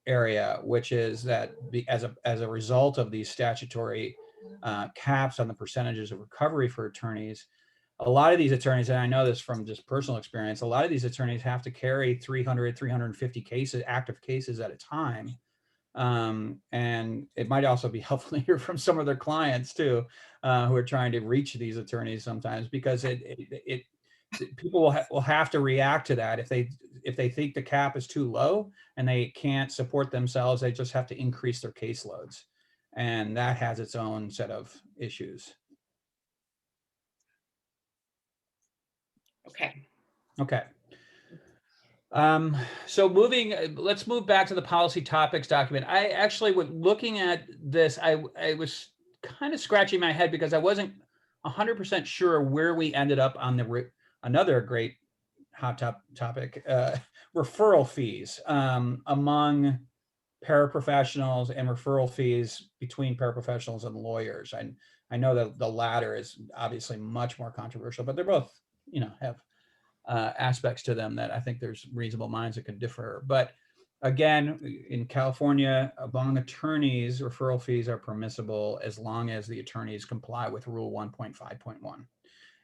area, which is that as a result of these statutory caps on the percentages of recovery for attorneys, a lot of these attorneys, and I know this from just personal experience, a lot of these attorneys have to carry 300, 350 active cases at a time. And it might also be helpful to hear from some of their clients too, who are trying to reach these attorneys sometimes, because people will have to react to that. If they think the cap is too low and they can't support themselves, they just have to increase their caseloads. And that has its own set of issues. Okay. Okay. So let's move back to the policy topics document. I actually, was looking at this, I was kind of scratching my head because I wasn't 100% sure where we ended up on another great hot topic, referral fees among paraprofessionals and referral fees between paraprofessionals and lawyers. I know that the latter is obviously much more controversial, but they're both, have aspects to them that I think there's reasonable minds that can differ. But again, in California, among attorneys, referral fees are permissible as long as the attorneys comply with Rule 1.5.1.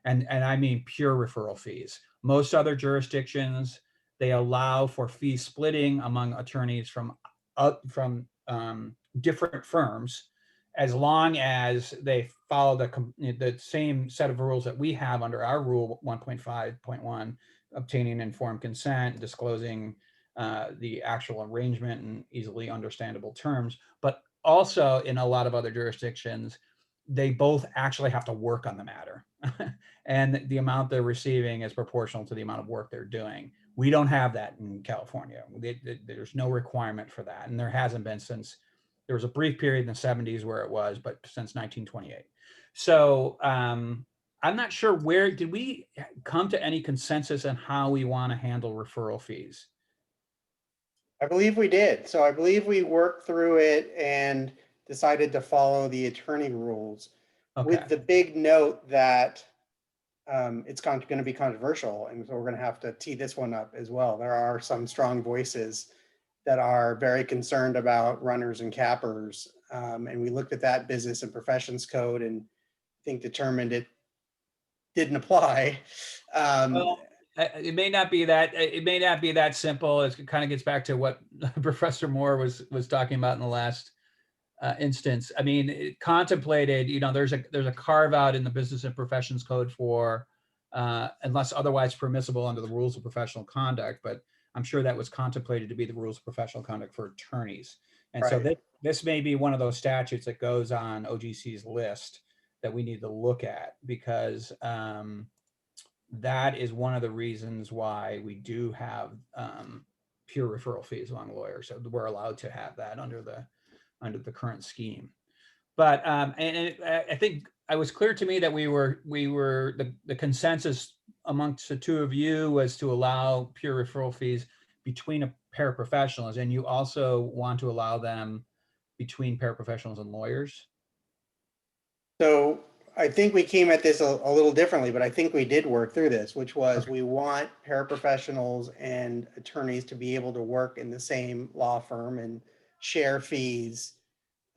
And I mean pure referral fees. Most other jurisdictions, they allow for fee splitting among attorneys from different firms, as long as they follow the same set of rules that we have under our Rule 1.5.1, obtaining informed consent, disclosing the actual arrangement in easily understandable terms. But also in a lot of other jurisdictions, they both actually have to work on the matter. And the amount they're receiving is proportional to the amount of work they're doing. We don't have that in California. There's no requirement for that. And there hasn't been since, there was a brief period in the 70s where it was, but since 1928. So I'm not sure did we come to any consensus on how we want to handle referral fees? I believe we did. So I believe we worked through it and decided to follow the attorney rules, with the big note that it's going to be controversial. And so we're going to have to tee this one up as well. There are some strong voices that are very concerned about runners and cappers. And we looked at that business and professions code and I think determined it didn't apply. Well, it may not be that simple. It kind of gets back to what Professor Moore was talking about in the last instance. I mean, it contemplated, there's a carve out in the business and professions code for unless otherwise permissible under the rules of professional conduct, but I'm sure that was contemplated to be the rules of professional conduct for attorneys. And so this may be one of those statutes that goes on OGC's list that we need to look at, because that is one of the reasons why we do have pure referral fees among lawyers. So we're allowed to have that under the current scheme. But and I think it was clear to me that the consensus amongst the two of you was to allow pure referral fees between paraprofessionals, and you also want to allow them between paraprofessionals and lawyers. So I think we came at this a little differently, but I think we did work through this, which was we want paraprofessionals and attorneys to be able to work in the same law firm and share fees.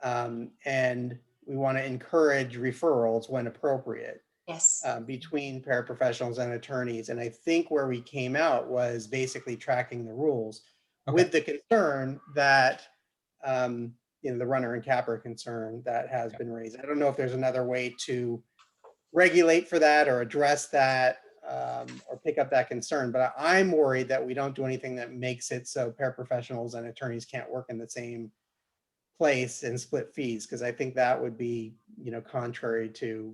And we want to encourage referrals when appropriate. Yes. Between paraprofessionals and attorneys. And I think where we came out was basically tracking the rules, with the concern that, the runner and capper concern that has been raised. I don't know if there's another way to regulate for that or address that or pick up that concern, but I'm worried that we don't do anything that makes it so paraprofessionals and attorneys can't work in the same place and split fees, because I think that would be, contrary to,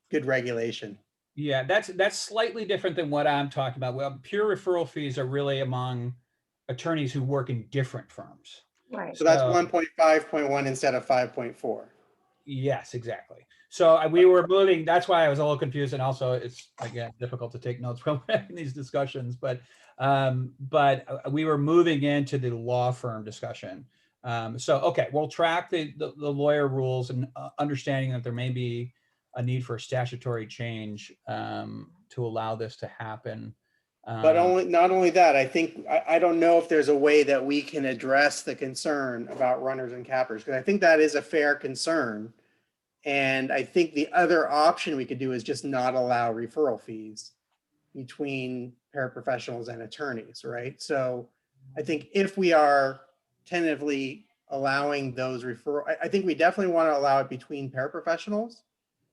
good regulation. Yeah, that's slightly different than what I'm talking about. Well, pure referral fees are really among attorneys who work in different firms. Right. So that's 1.5.1 instead of 5.4. Yes, exactly. So we were moving, that's why I was a little confused. And also it's, again, difficult to take notes from these discussions, but we were moving into the law firm discussion. Okay, we'll track the lawyer rules, and understanding that there may be a need for a statutory change to allow this to happen. But not only that, I think, I don't know if there's a way that we can address the concern about runners and cappers, because I think that is a fair concern. And I think the other option we could do is just not allow referral fees between paraprofessionals and attorneys, right? So I think if we are tentatively allowing those I think we definitely want to allow it between paraprofessionals,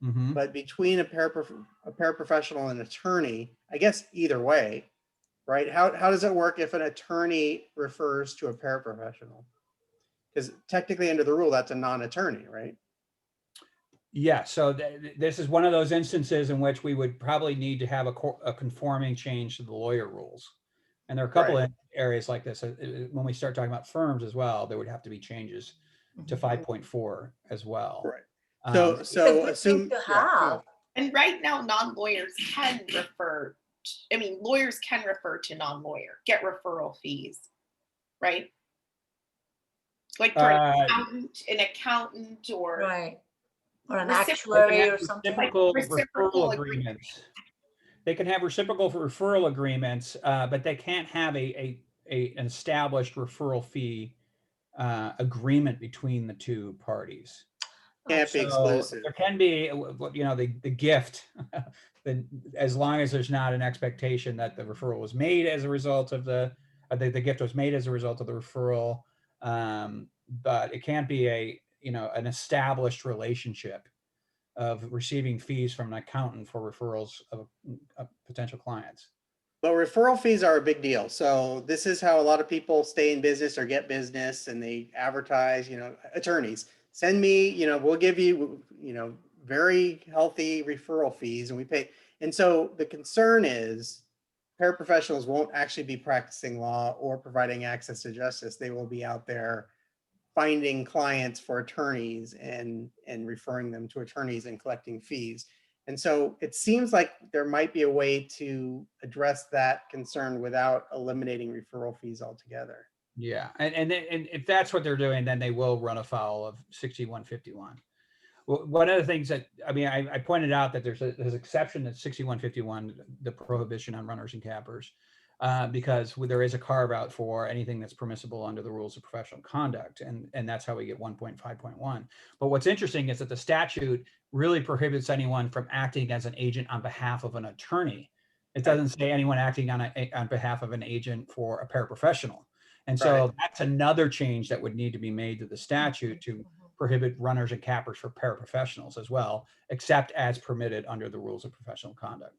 but between a paraprofessional and attorney, I guess either way, right? How does it work if an attorney refers to a paraprofessional? Because technically under the rule, that's a non-attorney, right? Yeah, so this is one of those instances in which we would probably need to have a conforming change to the lawyer rules. And there are a couple of areas like this. When we start talking about firms as well, there would have to be changes to 5.4 as well. Right. Um, It's a So good assume, thing to yeah, go have. ahead. And right now, non-lawyers can refer, I mean, lawyers can refer to non-lawyer, get referral fees, right? Like for an accountant or Right. Or an Reciprocal- they can actuary have or something. reciprocal reciprocal referral agreements. They can have reciprocal referral agreements, but they can't have an established referral fee agreement between the two parties. Can't be So exclusive. there can be, you know, the gift, as long as there's not an expectation that the referral was made as a result of the gift was made as a result of the referral. But it can't be an established relationship of receiving fees from an accountant for referrals of potential clients. But referral fees are a big deal. So this is how a lot of people stay in business or get business, and they advertise, attorneys, send me, we'll give you, very healthy referral fees, and we pay. And so the concern is paraprofessionals won't actually be practicing law or providing access to justice. They will be out there finding clients for attorneys and referring them to attorneys and collecting fees. And so it seems like there might be a way to address that concern without eliminating referral fees altogether. Yeah, and if that's what they're doing, then they will run afoul of 6151. Well, one of the things that, I pointed out that there's an exception to 6151, the prohibition on runners and cappers, because there is a carve out for anything that's permissible under the rules of professional conduct. And that's how we get 1.5.1. But what's interesting is that the statute really prohibits anyone from acting as an agent on behalf of an attorney. It doesn't say anyone acting on behalf of an agent for a paraprofessional. And so that's another change that would need to be made to the statute to prohibit runners and cappers for paraprofessionals as well, except as permitted under the rules of professional conduct.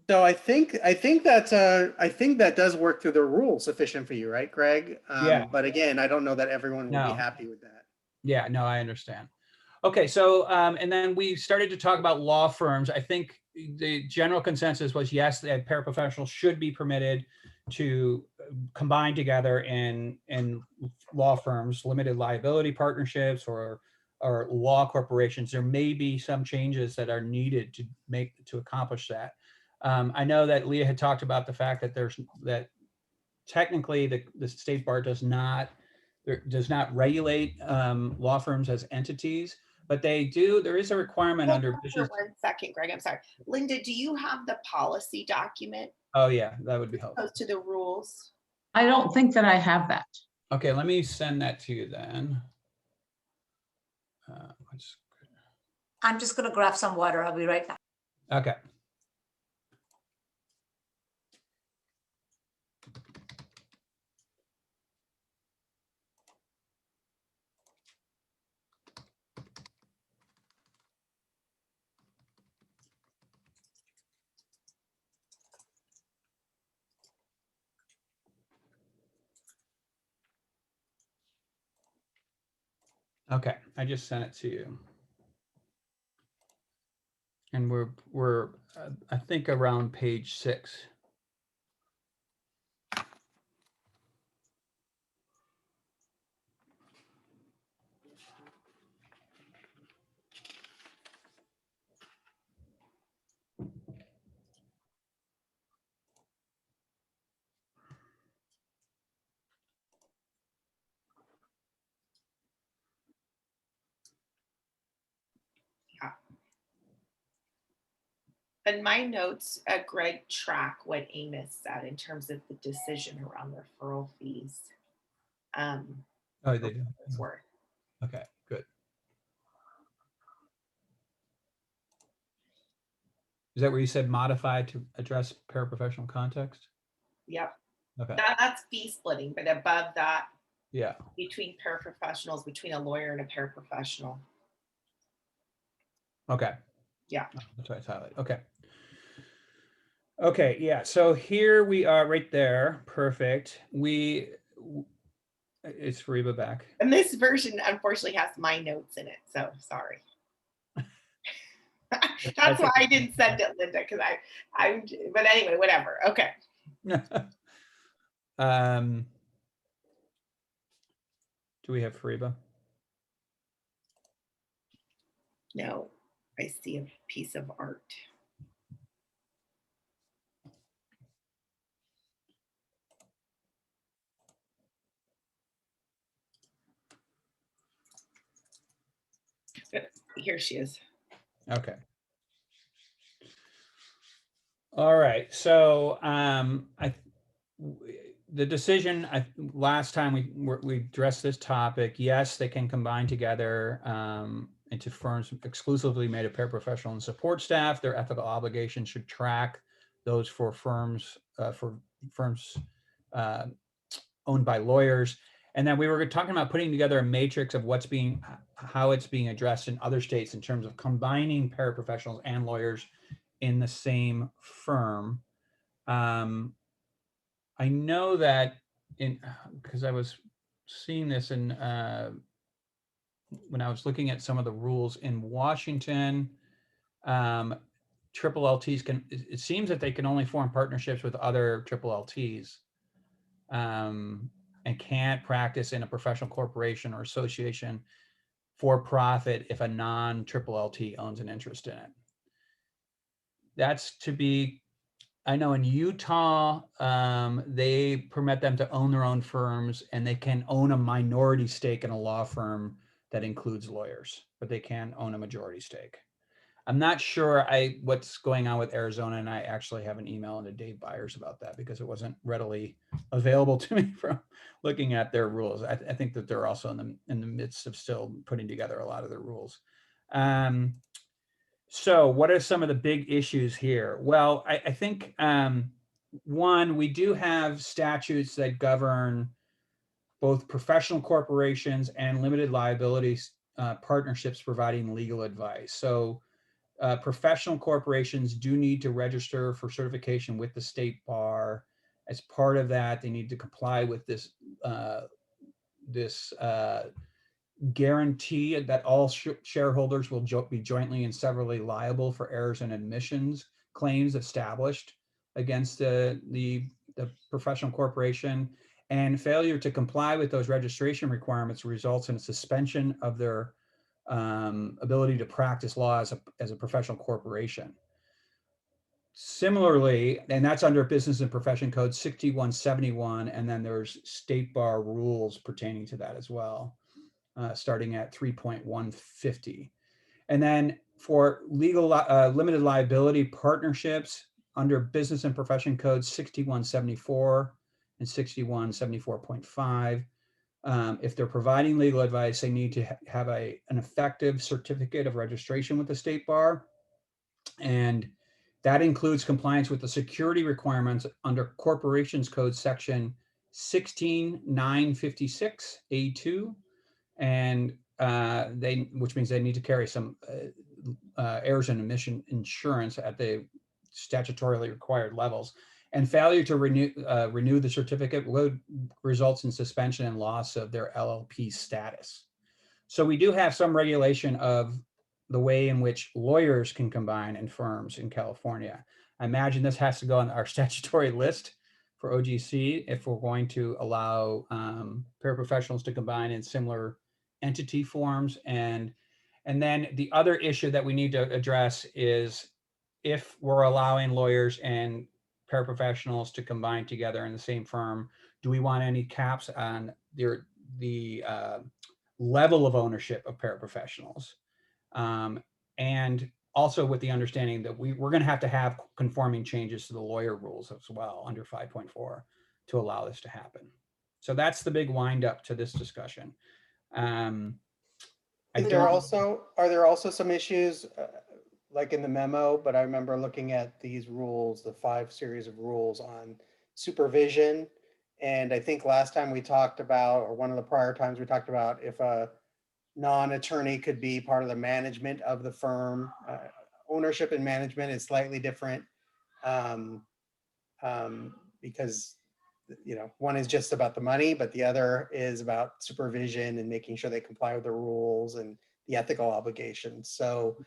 So I think that does work through the rules sufficient for you, right, Greg? Yeah. But again, I don't know that everyone will be happy with that. Yeah, no, I understand. Okay, so and then we started to talk about law firms. I think the general consensus was yes, that paraprofessionals should be permitted to combine together in law firms, limited liability partnerships, or law corporations. There may be some changes that are needed to accomplish that. I know that Leah had talked about the fact that technically the state bar does not regulate law firms as entities, but there is a requirement under business. 1 second, Greg, I'm sorry. Linda, do you have the policy document? Oh yeah, that would be helpful. Opposed to the rules? I don't think that I have that. Okay, let me send that to you then. I'm just going to grab some water. I'll be right back. Okay. Okay, I just sent it to you. And we're I think around page 6. In my notes, Greg, track what Amos said in terms of the decision around referral fees. Oh, they do. Worth. Okay, good. Is that where you said modify to address paraprofessional context? Yep. Okay. That's fee splitting, but above that, Yeah. between paraprofessionals, between a lawyer and a paraprofessional. Okay. Yeah. That's what I highlighted. Okay. Okay, yeah, so here we are right there. Perfect. It's Reba back. And this version, unfortunately, has my notes in it, so sorry. That's why I didn't send it, Linda, because but anyway, whatever. Okay. Do we have Fariba? No, I see a piece of art. Here she is. Okay. All right. So the decision last time we addressed this topic. Yes, they can combine together into firms exclusively made of paraprofessional and support staff. Their ethical obligations should track those for firms owned by lawyers. And then we were talking about putting together a matrix of how it's being addressed in other states in terms of combining paraprofessionals and lawyers in the same firm. I know that because I was seeing this when I was looking at some of the rules in Washington, triple LTs it seems that they can only form partnerships with other triple LTs. And can't practice in a professional corporation or association for profit if a non-triple LT owns an interest in it. That's I know in Utah, they permit them to own their own firms, and they can own a minority stake in a law firm that includes lawyers, but they can't own a majority stake. I'm not sure what's going on with Arizona, and I actually have an email into Dave Byers about that because it wasn't readily available to me from looking at their rules. I think that they're also in the midst of still putting together a lot of their rules. So what are some of the big issues here? Well, I think one, we do have statutes that govern both professional corporations and limited liability partnerships providing legal advice. So professional corporations do need to register for certification with the state bar. As part of that, they need to comply with this guarantee that all shareholders will be jointly and severally liable for errors and omissions claims established against the professional corporation. And failure to comply with those registration requirements results in a suspension of their ability to practice law as a professional corporation. Similarly, and that's under Business and Profession Code 6171, and then there's state bar rules pertaining to that as well, starting at 3.150. And then for legal limited liability partnerships under Business and Profession Code 6174 and 6174.5, if they're providing legal advice, they need to have an effective certificate of registration with the state bar. And that includes compliance with the security requirements under Corporations Code section 16956A2. And which means they need to carry some errors and omission insurance at the statutorily required levels. And failure to renew the certificate would result in suspension and loss of their LLP status. So we do have some regulation of the way in which lawyers can combine in firms in California. I imagine this has to go on our statutory list for OGC if we're going to allow paraprofessionals to combine in similar entity forms. And then the other issue that we need to address is if we're allowing lawyers and paraprofessionals to combine together in the same firm, do we want any caps on the level of ownership of paraprofessionals? And also with the understanding that we're going to have conforming changes to the lawyer rules as well under 5.4 to allow this to happen. So that's the big wind up to this discussion. Are there also some issues like in the memo, but I remember looking at these rules, the 5 series of rules on supervision. And I think last time we talked about, or one of the prior times we talked about, if a non-attorney could be part of the management of the firm. Ownership and management is slightly different because one is just about the money, but the other is about supervision and making sure they comply with the rules and the ethical obligations. So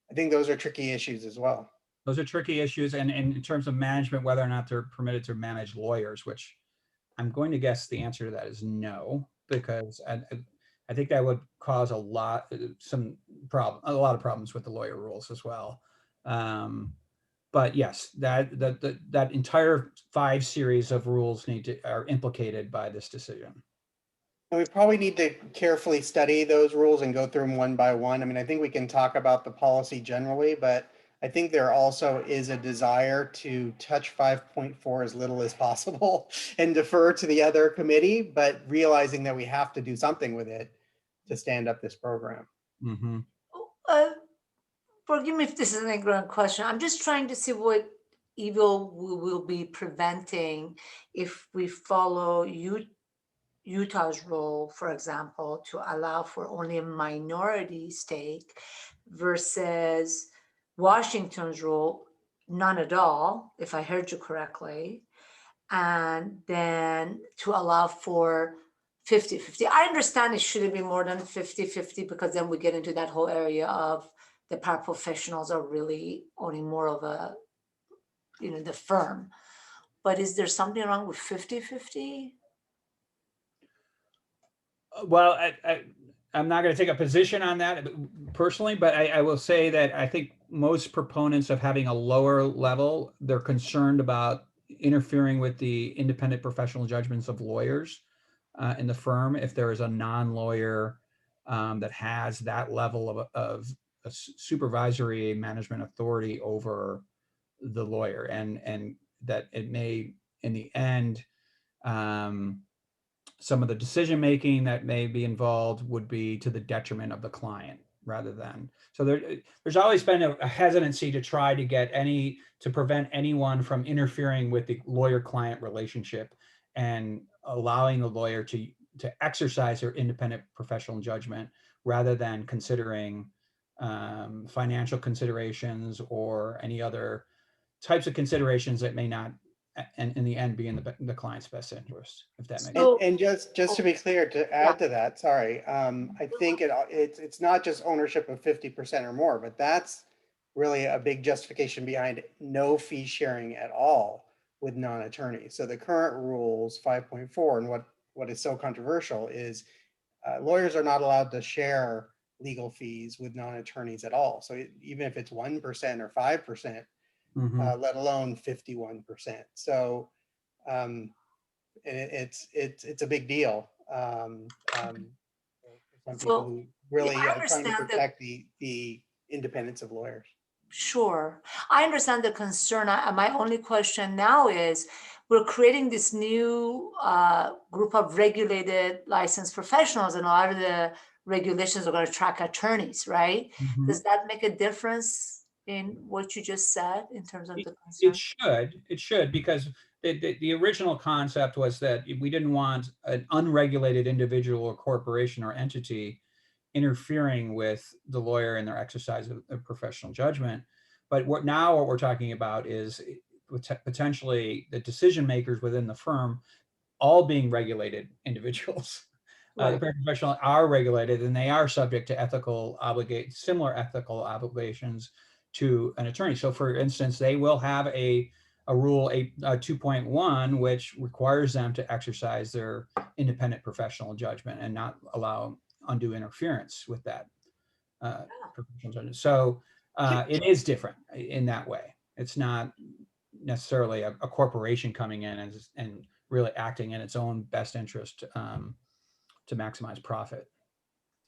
I think those are tricky issues as well. Those are tricky issues, and in terms of management, whether or not they're permitted to manage lawyers, which I'm going to guess the answer to that is no, because I think that would cause a lot of problems with the lawyer rules as well. But yes, that entire 5 series of rules are implicated by this decision. And we probably need to carefully study those rules and go through them one by one. I mean, I think we can talk about the policy generally, but I think there also is a desire to touch 5.4 as little as possible and defer to the other committee, but realizing that we have to do something with it to stand up this program. Mm-hmm. Forgive me if this is an ignorant question. I'm just trying to see what evil we will be preventing if we follow Utah's rule, for example, to allow for only a minority stake versus Washington's rule, none at all, if I heard you correctly, and then to allow for 50-50. I understand it shouldn't be more than 50-50 because then we get into that whole area of the paraprofessionals are really owning more of a, the firm. But is there something wrong with 50-50? Well, I'm not going to take a position on that personally, but I will say that I think most proponents of having a lower level, they're concerned about interfering with the independent professional judgments of lawyers in the firm if there is a non-lawyer that has that level of a supervisory management authority over the lawyer, and that it may, in the end, some of the decision making that may be involved would be to the detriment of the client rather than. So there's always been a hesitancy to try to prevent anyone from interfering with the lawyer-client relationship and allowing the lawyer to exercise their independent professional judgment rather than considering financial considerations or any other types of considerations that may not, and in the end, be in the client's best interest, if that makes sense. And just to be clear, to add to that, sorry, I think it's not just ownership of 50% or more, but that's really a big justification behind no fee sharing at all with non-attorneys. So the current rules, 5.4, and what is so controversial is lawyers are not allowed to share legal fees with non-attorneys at all. So even if it's 1% or 5%, let alone 51%. So and it's a big deal. Some people who really are trying to protect the independence of lawyers. Sure. I understand the concern. My only question now is, we're creating this new group of regulated licensed professionals, and a lot of the regulations are going to track attorneys, right? Does that make a difference in what you just said in terms of the concern? It should, because the original concept was that we didn't want an unregulated individual or corporation or entity interfering with the lawyer in their exercise of professional judgment. But what we're talking about is potentially the decision makers within the firm all being regulated individuals. The paraprofessionals are regulated, and they are subject to similar ethical obligations to an attorney. So for instance, they will have a rule 2.1, which requires them to exercise their independent professional judgment and not allow undue interference with that professional judgment. So it is different in that way. It's not necessarily a corporation coming in and really acting in its own best interest to maximize profit.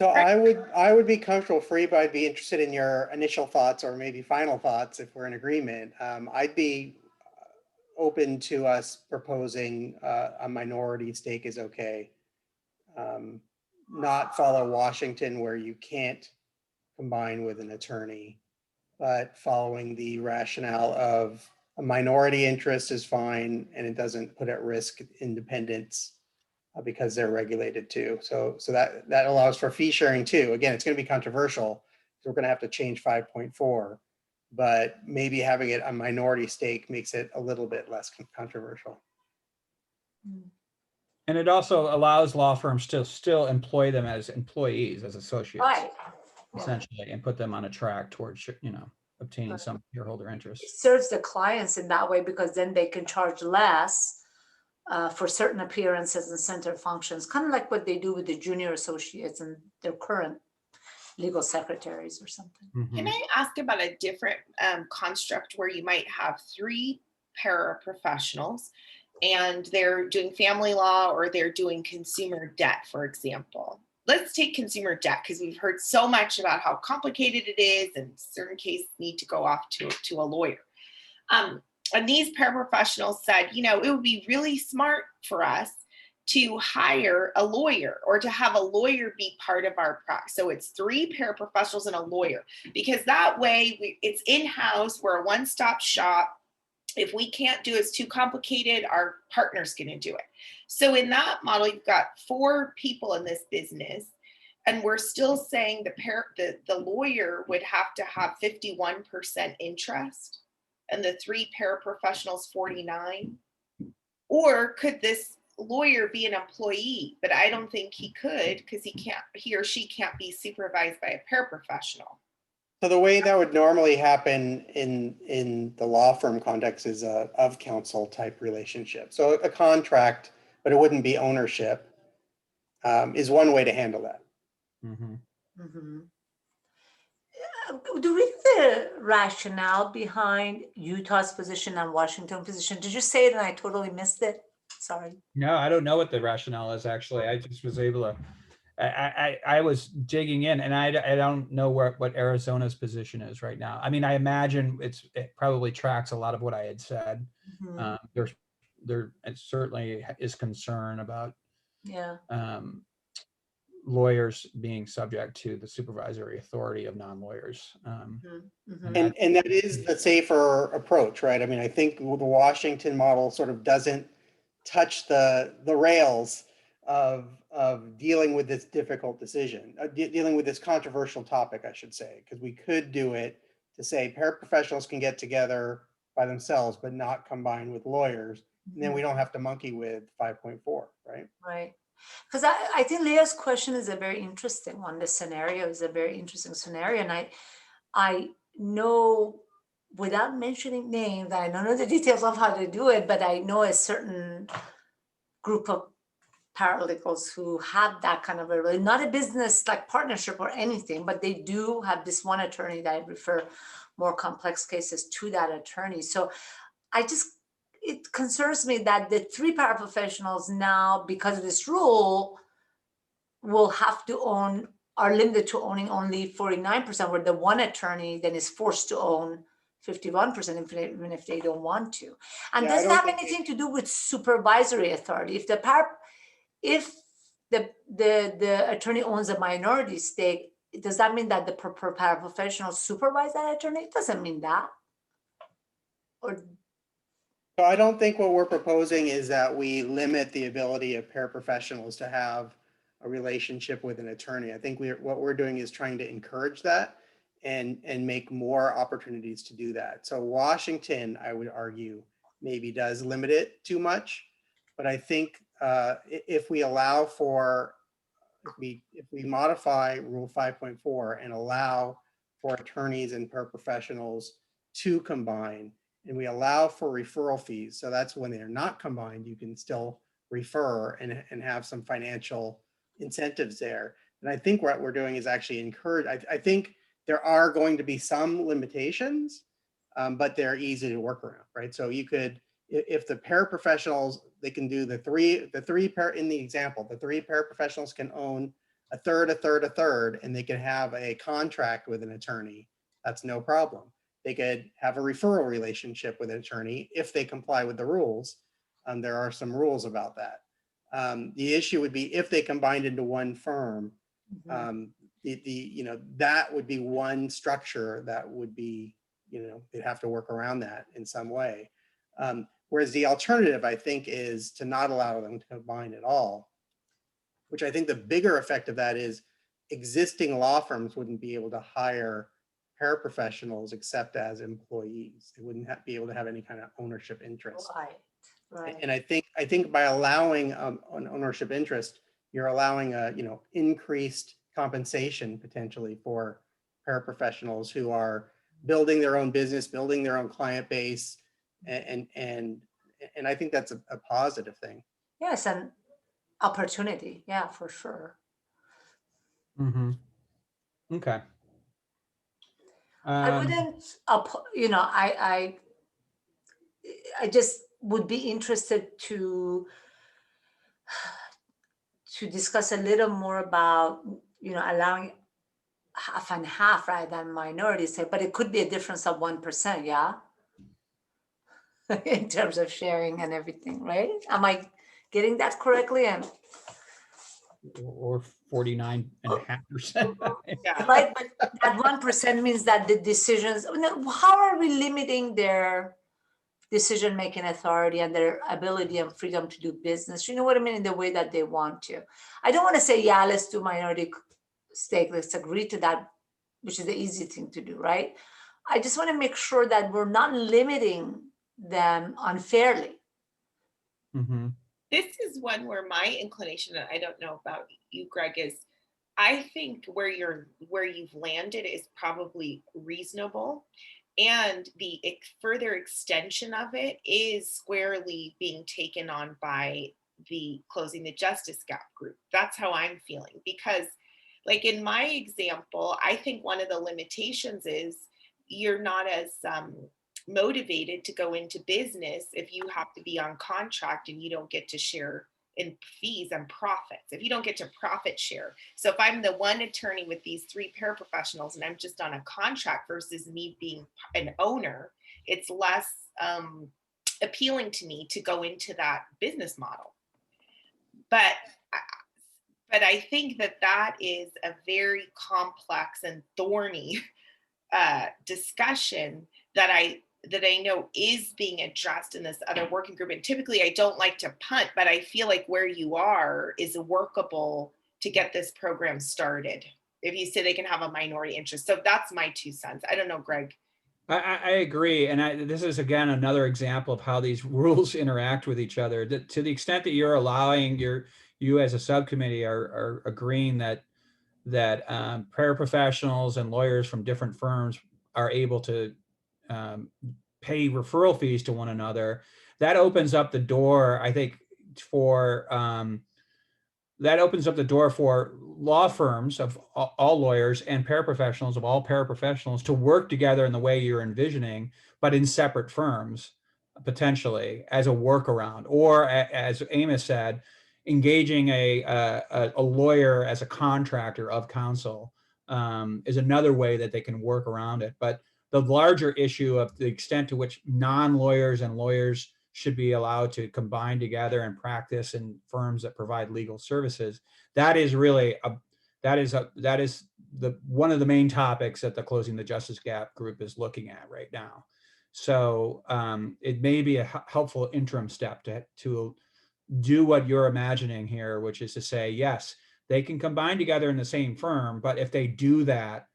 So I would be comfortable, Free, but I'd be interested in your initial thoughts or maybe final thoughts if we're in agreement. I'd be open to us proposing a minority stake is okay. Not follow Washington where you can't combine with an attorney, but following the rationale of a minority interest is fine and it doesn't put at risk independence because they're regulated too. So that allows for fee sharing too. Again, it's going to be controversial, so we're going to have to change 5.4, but maybe having it a minority stake makes it a little bit less controversial. And it also allows law firms to still employ them as employees, as associates, essentially, and put them on a track towards, obtaining some shareholder interest. It serves the clients in that way because then they can charge less for certain appearances and center functions, kind of like what they do with the junior associates and their current legal secretaries or something. Can I ask about a different construct where you might have 3 paraprofessionals and they're doing family law or they're doing consumer debt, for example? Let's take consumer debt because we've heard so much about how complicated it is and certain cases need to go off to a lawyer. And these paraprofessionals said, you know, it would be really smart for us to hire a lawyer or to have a lawyer be part of our practice. So it's 3 paraprofessionals and a lawyer, because that way it's in-house, we're a one-stop shop. If we can't do it's too complicated, our partner's going to do it. So in that model, you've got 4 people in this business, and we're still saying the lawyer would have to have 51% interest and the 3 paraprofessionals 49. Or could this lawyer be an employee? But I don't think he could, because he or she can't be supervised by a paraprofessional. So the way that would normally happen in the law firm context is a of counsel type relationship. So a contract, but it wouldn't be ownership, is one way to handle that. Do we know the rationale behind Utah's position and Washington position? Did you say it and I totally missed it? Sorry. No, I don't know what the rationale is, actually. I just was able to, I was digging in, and I don't know what Arizona's position is right now. I mean, I imagine it probably tracks a lot of what I had said. There it certainly is concern about lawyers being subject to the supervisory authority of non-lawyers. And that is the safer approach, right? I mean, I think the Washington model sort of doesn't touch the rails of dealing with this difficult decision, dealing with this controversial topic, I should say, because we could do it to say paraprofessionals can get together by themselves, but not combine with lawyers. And then we don't have to monkey with 5.4, right? Right. Because I think Leah's question is a very interesting one. The scenario is a very interesting scenario. And I know, without mentioning names, I don't know the details of how to do it, but I know a certain group of paralegals who have that kind of a, not a business like partnership or anything, but they do have this one attorney that I refer more complex cases to that attorney. So it concerns me that the 3 paraprofessionals now, because of this rule, will have to are limited to owning only 49%, where the one attorney then is forced to own 51%, even if they don't want to. And does it have anything to do with supervisory authority? If the attorney owns a minority stake, does that mean that the paraprofessionals supervise that attorney? It doesn't mean that. So I don't think what we're proposing is that we limit the ability of paraprofessionals to have a relationship with an attorney. I think what we're doing is trying to encourage that and make more opportunities to do that. So Washington, I would argue, maybe does limit it too much, but I think if we modify Rule 5.4 and allow for attorneys and paraprofessionals to combine, and we allow for referral fees, so that's when they're not combined, you can still refer and have some financial incentives there. And I think what we're doing is actually encourage. I think there are going to be some limitations, but they're easy to work around, right? So you could, if the paraprofessionals, they can do in the example, the 3 paraprofessionals can own a third, and they can have a contract with an attorney. That's no problem. They could have a referral relationship with an attorney if they comply with the rules. There are some rules about that. The issue would be if they combined into one firm, that would be one structure that would be, they'd have to work around that in some way. Whereas the alternative, I think, is to not allow them to combine at all, which I think the bigger effect of that is existing law firms wouldn't be able to hire paraprofessionals except as employees. They wouldn't be able to have any kind of ownership interest. Right. And I think by allowing an ownership interest, you're allowing increased compensation potentially for paraprofessionals who are building their own business, building their own client base, and And I think that's a positive thing. Yes, an opportunity. Yeah, for sure. Mm-hmm. Okay. I wouldn't, you know, I just would be interested to discuss a little more about, you know, allowing half and half rather than minority say, but it could be a difference of 1%, yeah? In terms of sharing and everything, right? Am I getting that correctly? And or 49.5%. Yeah. right, but that 1% means that the decisions, how are we limiting their decision-making authority and their ability and freedom to do business? You know what I mean? In the way that they want to. I don't want to say, yeah, let's do minority stake, let's agree to that, which is the easy thing to do, right? I just want to make sure that we're not limiting them unfairly. Mm-hmm. This is one where my inclination, and I don't know about you, Greg, is I think where you've landed is probably reasonable. And the further extension of it is squarely being taken on by the Closing the Justice Gap group. That's how I'm feeling. Because, like in my example, I think one of the limitations is you're not as motivated to go into business if you have to be on contract and you don't get to share in fees and profits, if you don't get to profit share. So if I'm the one attorney with these 3 paraprofessionals and I'm just on a contract versus me being an owner, it's less appealing to me to go into that business model. But I think that is a very complex and thorny discussion that I know is being addressed in this other working group. And typically I don't like to punt, but I feel like where you are is workable to get this program started. If you say they can have a minority interest. So that's my 2 cents. I don't know, Greg. I agree. And this is, again, another example of how these rules interact with each other. To the extent that you're allowing you as a subcommittee are agreeing that paraprofessionals and lawyers from different firms are able to pay referral fees to one another, that opens up the door, I think, for law firms of all lawyers and paraprofessionals of all paraprofessionals to work together in the way you're envisioning, but in separate firms, potentially as a workaround, or as Amos said, engaging a lawyer as a contractor of counsel is another way that they can work around it. But the larger issue of the extent to which non-lawyers and lawyers should be allowed to combine together and practice in firms that provide legal services, that is really one of the main topics that the Closing the Justice Gap group is looking at right now. So it may be a helpful interim step to do what you're imagining here, which is to say, yes, they can combine together in the same firm, but if they do that,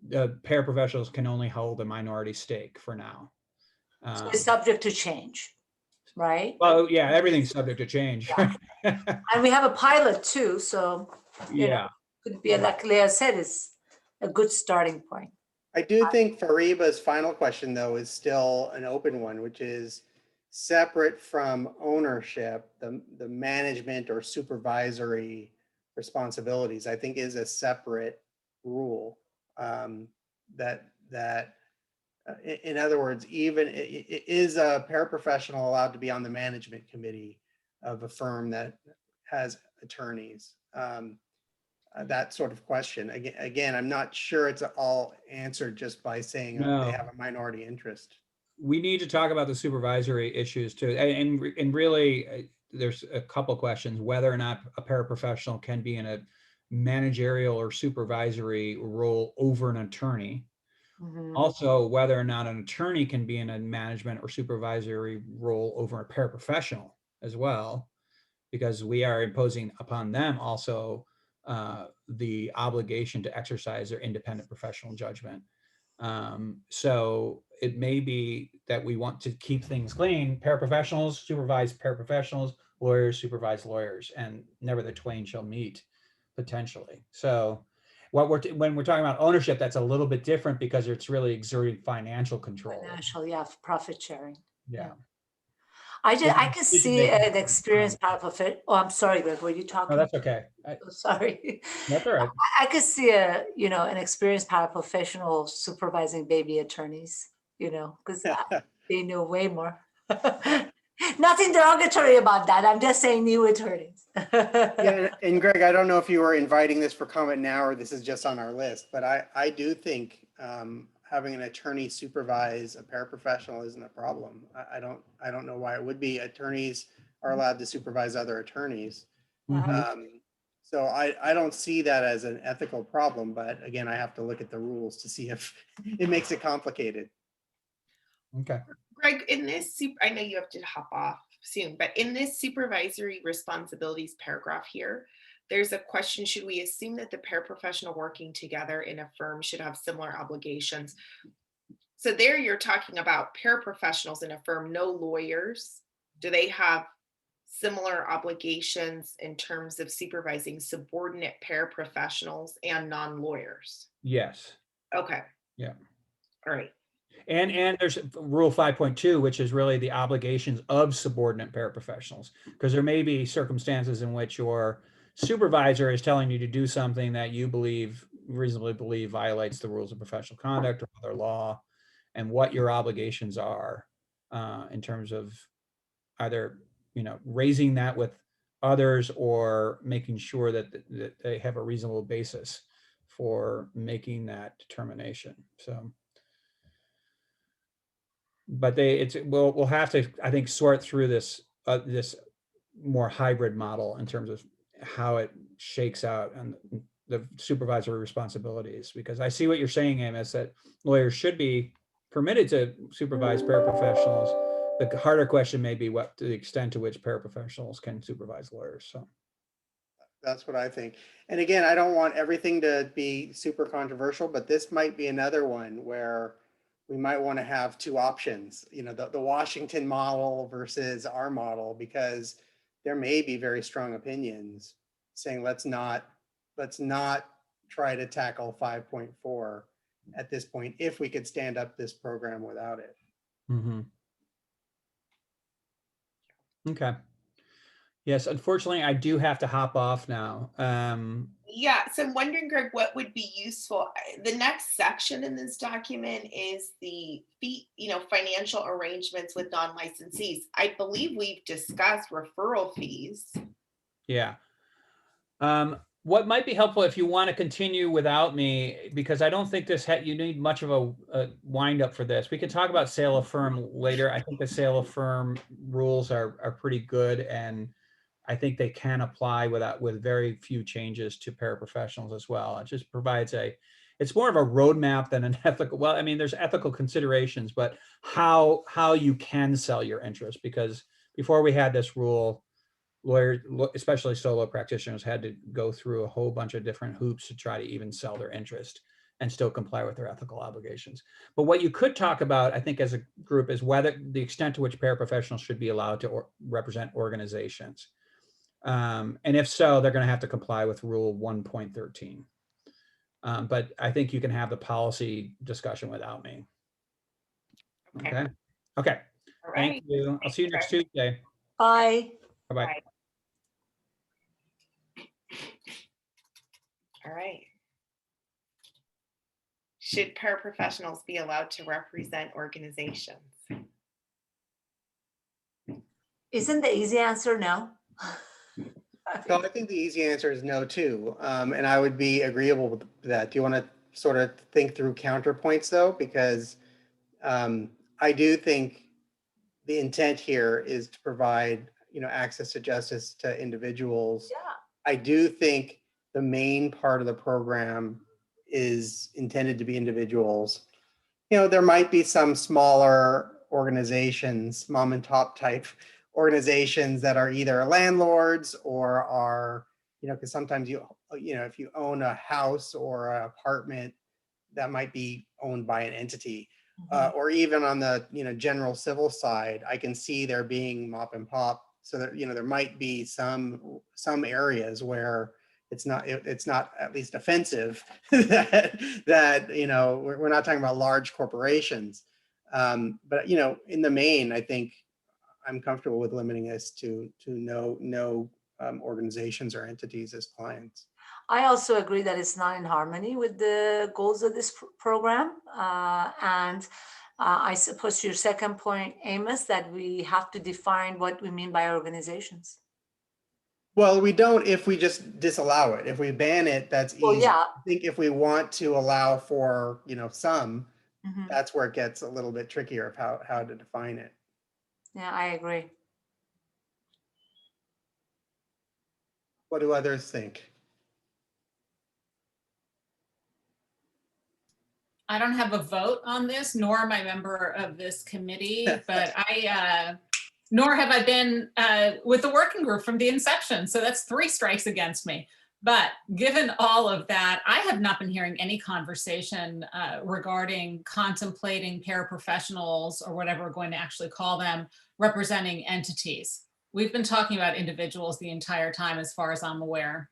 the paraprofessionals can only hold a minority stake for now. So it's subject to change, right? Well, yeah, everything's subject to change. Yeah. And we have a pilot too, so you know, could be, like Leah said, is a good starting point. I do think Fariba's final question, though, is still an open one, which is separate from ownership, the management or supervisory responsibilities, I think, is a separate rule. In other words, even is a paraprofessional allowed to be on the management committee of a firm that has attorneys? That sort of question. Again, I'm not sure it's all answered just by saying they have a minority interest. We need to talk about the supervisory issues too. And really, there's a couple questions: whether or not a paraprofessional can be in a managerial or supervisory role over an attorney. Mm-hmm. Also, whether or not an attorney can be in a management or supervisory role over a paraprofessional as well, because we are imposing upon them also the obligation to exercise their independent professional judgment. So it may be that we want to keep things clean. Paraprofessionals supervise paraprofessionals, lawyers supervise lawyers, and never the twain shall meet, potentially. So when we're talking about ownership, that's a little bit different because it's really exerting financial control. Financial, yeah, profit sharing. Yeah. I could see decision-making. an experienced paraprofessional. Oh, I'm sorry, Greg, were you No, talking? that's okay. Oh, sorry. That's all right. I could see an experienced paraprofessional supervising baby attorneys, because they know way more. Nothing derogatory about that. I'm just saying new attorneys. Yeah, and Greg, I don't know if you were inviting this for comment now or this is just on our list, but I do think having an attorney supervise a paraprofessional isn't a problem. I don't know why it would be. Attorneys are allowed to supervise other attorneys. So I don't see that as an ethical problem, but again, I have to look at the rules to see if it makes it complicated. Okay. Greg, in this, I know you have to hop off soon, but in this supervisory responsibilities paragraph here, there's a question: should we assume that the paraprofessional working together in a firm should have similar obligations? So there you're talking about paraprofessionals in a firm, no lawyers. Do they have similar obligations in terms of supervising subordinate paraprofessionals and non-lawyers? Yes. Okay. Yeah. All right. And there's rule 5.2, which is really the obligations of subordinate paraprofessionals, because there may be circumstances in which your supervisor is telling you to do something that you reasonably believe violates the rules of professional conduct or other law, and what your obligations are in terms of either raising that with others or making sure that they have a reasonable basis for making that determination. So. But we'll have to, I think, sort through this more hybrid model in terms of how it shakes out and the supervisory responsibilities, because I see what you're saying, Amos, that lawyers should be permitted to supervise paraprofessionals. The harder question may be what to the extent to which paraprofessionals can supervise lawyers. So that's what I think. And again, I don't want everything to be super controversial, but this might be another one where we might want to have two options, the Washington model versus our model, because there may be very strong opinions saying let's not try to tackle 5.4 at this point if we could stand up this program without it. Okay. Yes, unfortunately, I do have to hop off now. Yeah, so I'm wondering, Greg, what would be useful? The next section in this document is the fee, financial arrangements with non-licensees. I believe we've discussed referral fees. Yeah. What might be helpful if you want to continue without me, because I don't think you need much of a wind up for this. We can talk about sale of firm later. I think the sale of firm rules are pretty good, and I think they can apply with very few changes to paraprofessionals as well. It just provides it's more of a roadmap than an ethical. Well, I mean, there's ethical considerations, but how you can sell your interest, because before we had this rule, lawyers, especially solo practitioners, had to go through a whole bunch of different hoops to try to even sell their interest and still comply with their ethical obligations. But what you could talk about, I think, as a group is whether the extent to which paraprofessionals should be allowed to represent organizations. And if so, they're going to have to comply with Rule 1.13. But I think you can have the policy discussion without me. Okay. Okay. All right. Thank you. I'll see you next Tuesday. Bye. Bye-bye. Bye. All right. Should paraprofessionals be allowed to represent organizations? Isn't the easy answer no? So I think the easy answer is no too. And I would be agreeable with that. Do you want to sort of think through counterpoints though? Because I do think the intent here is to provide, access to justice to individuals. Yeah. I do think the main part of the program is intended to be individuals. There might be some smaller organizations, mom and pop type organizations that are either landlords or are, because sometimes if you own a house or an apartment, that might be owned by an entity. Or even on the general civil side, I can see there being mop and pop. So that there might be some areas where it's not at least offensive that we're not talking about large corporations. But in the main, I think I'm comfortable with limiting this to no organizations or entities as clients. I also agree that it's not in harmony with the goals of this program. And I suppose to your second point, Amos, that we have to define what we mean by organizations. Well, we don't if we just disallow it. If we ban it, that's easy. Well, yeah. I think if we want to allow for, some, Mhm. that's where it gets a little bit trickier of how to define it. Yeah, I agree. What do others think? I don't have a vote on this, nor am I a member of this committee, but nor have I been with the working group from the inception. So that's 3 strikes against me. But given all of that, I have not been hearing any conversation regarding contemplating paraprofessionals or whatever we're going to actually call them, representing entities. We've been talking about individuals the entire time, as far as I'm aware.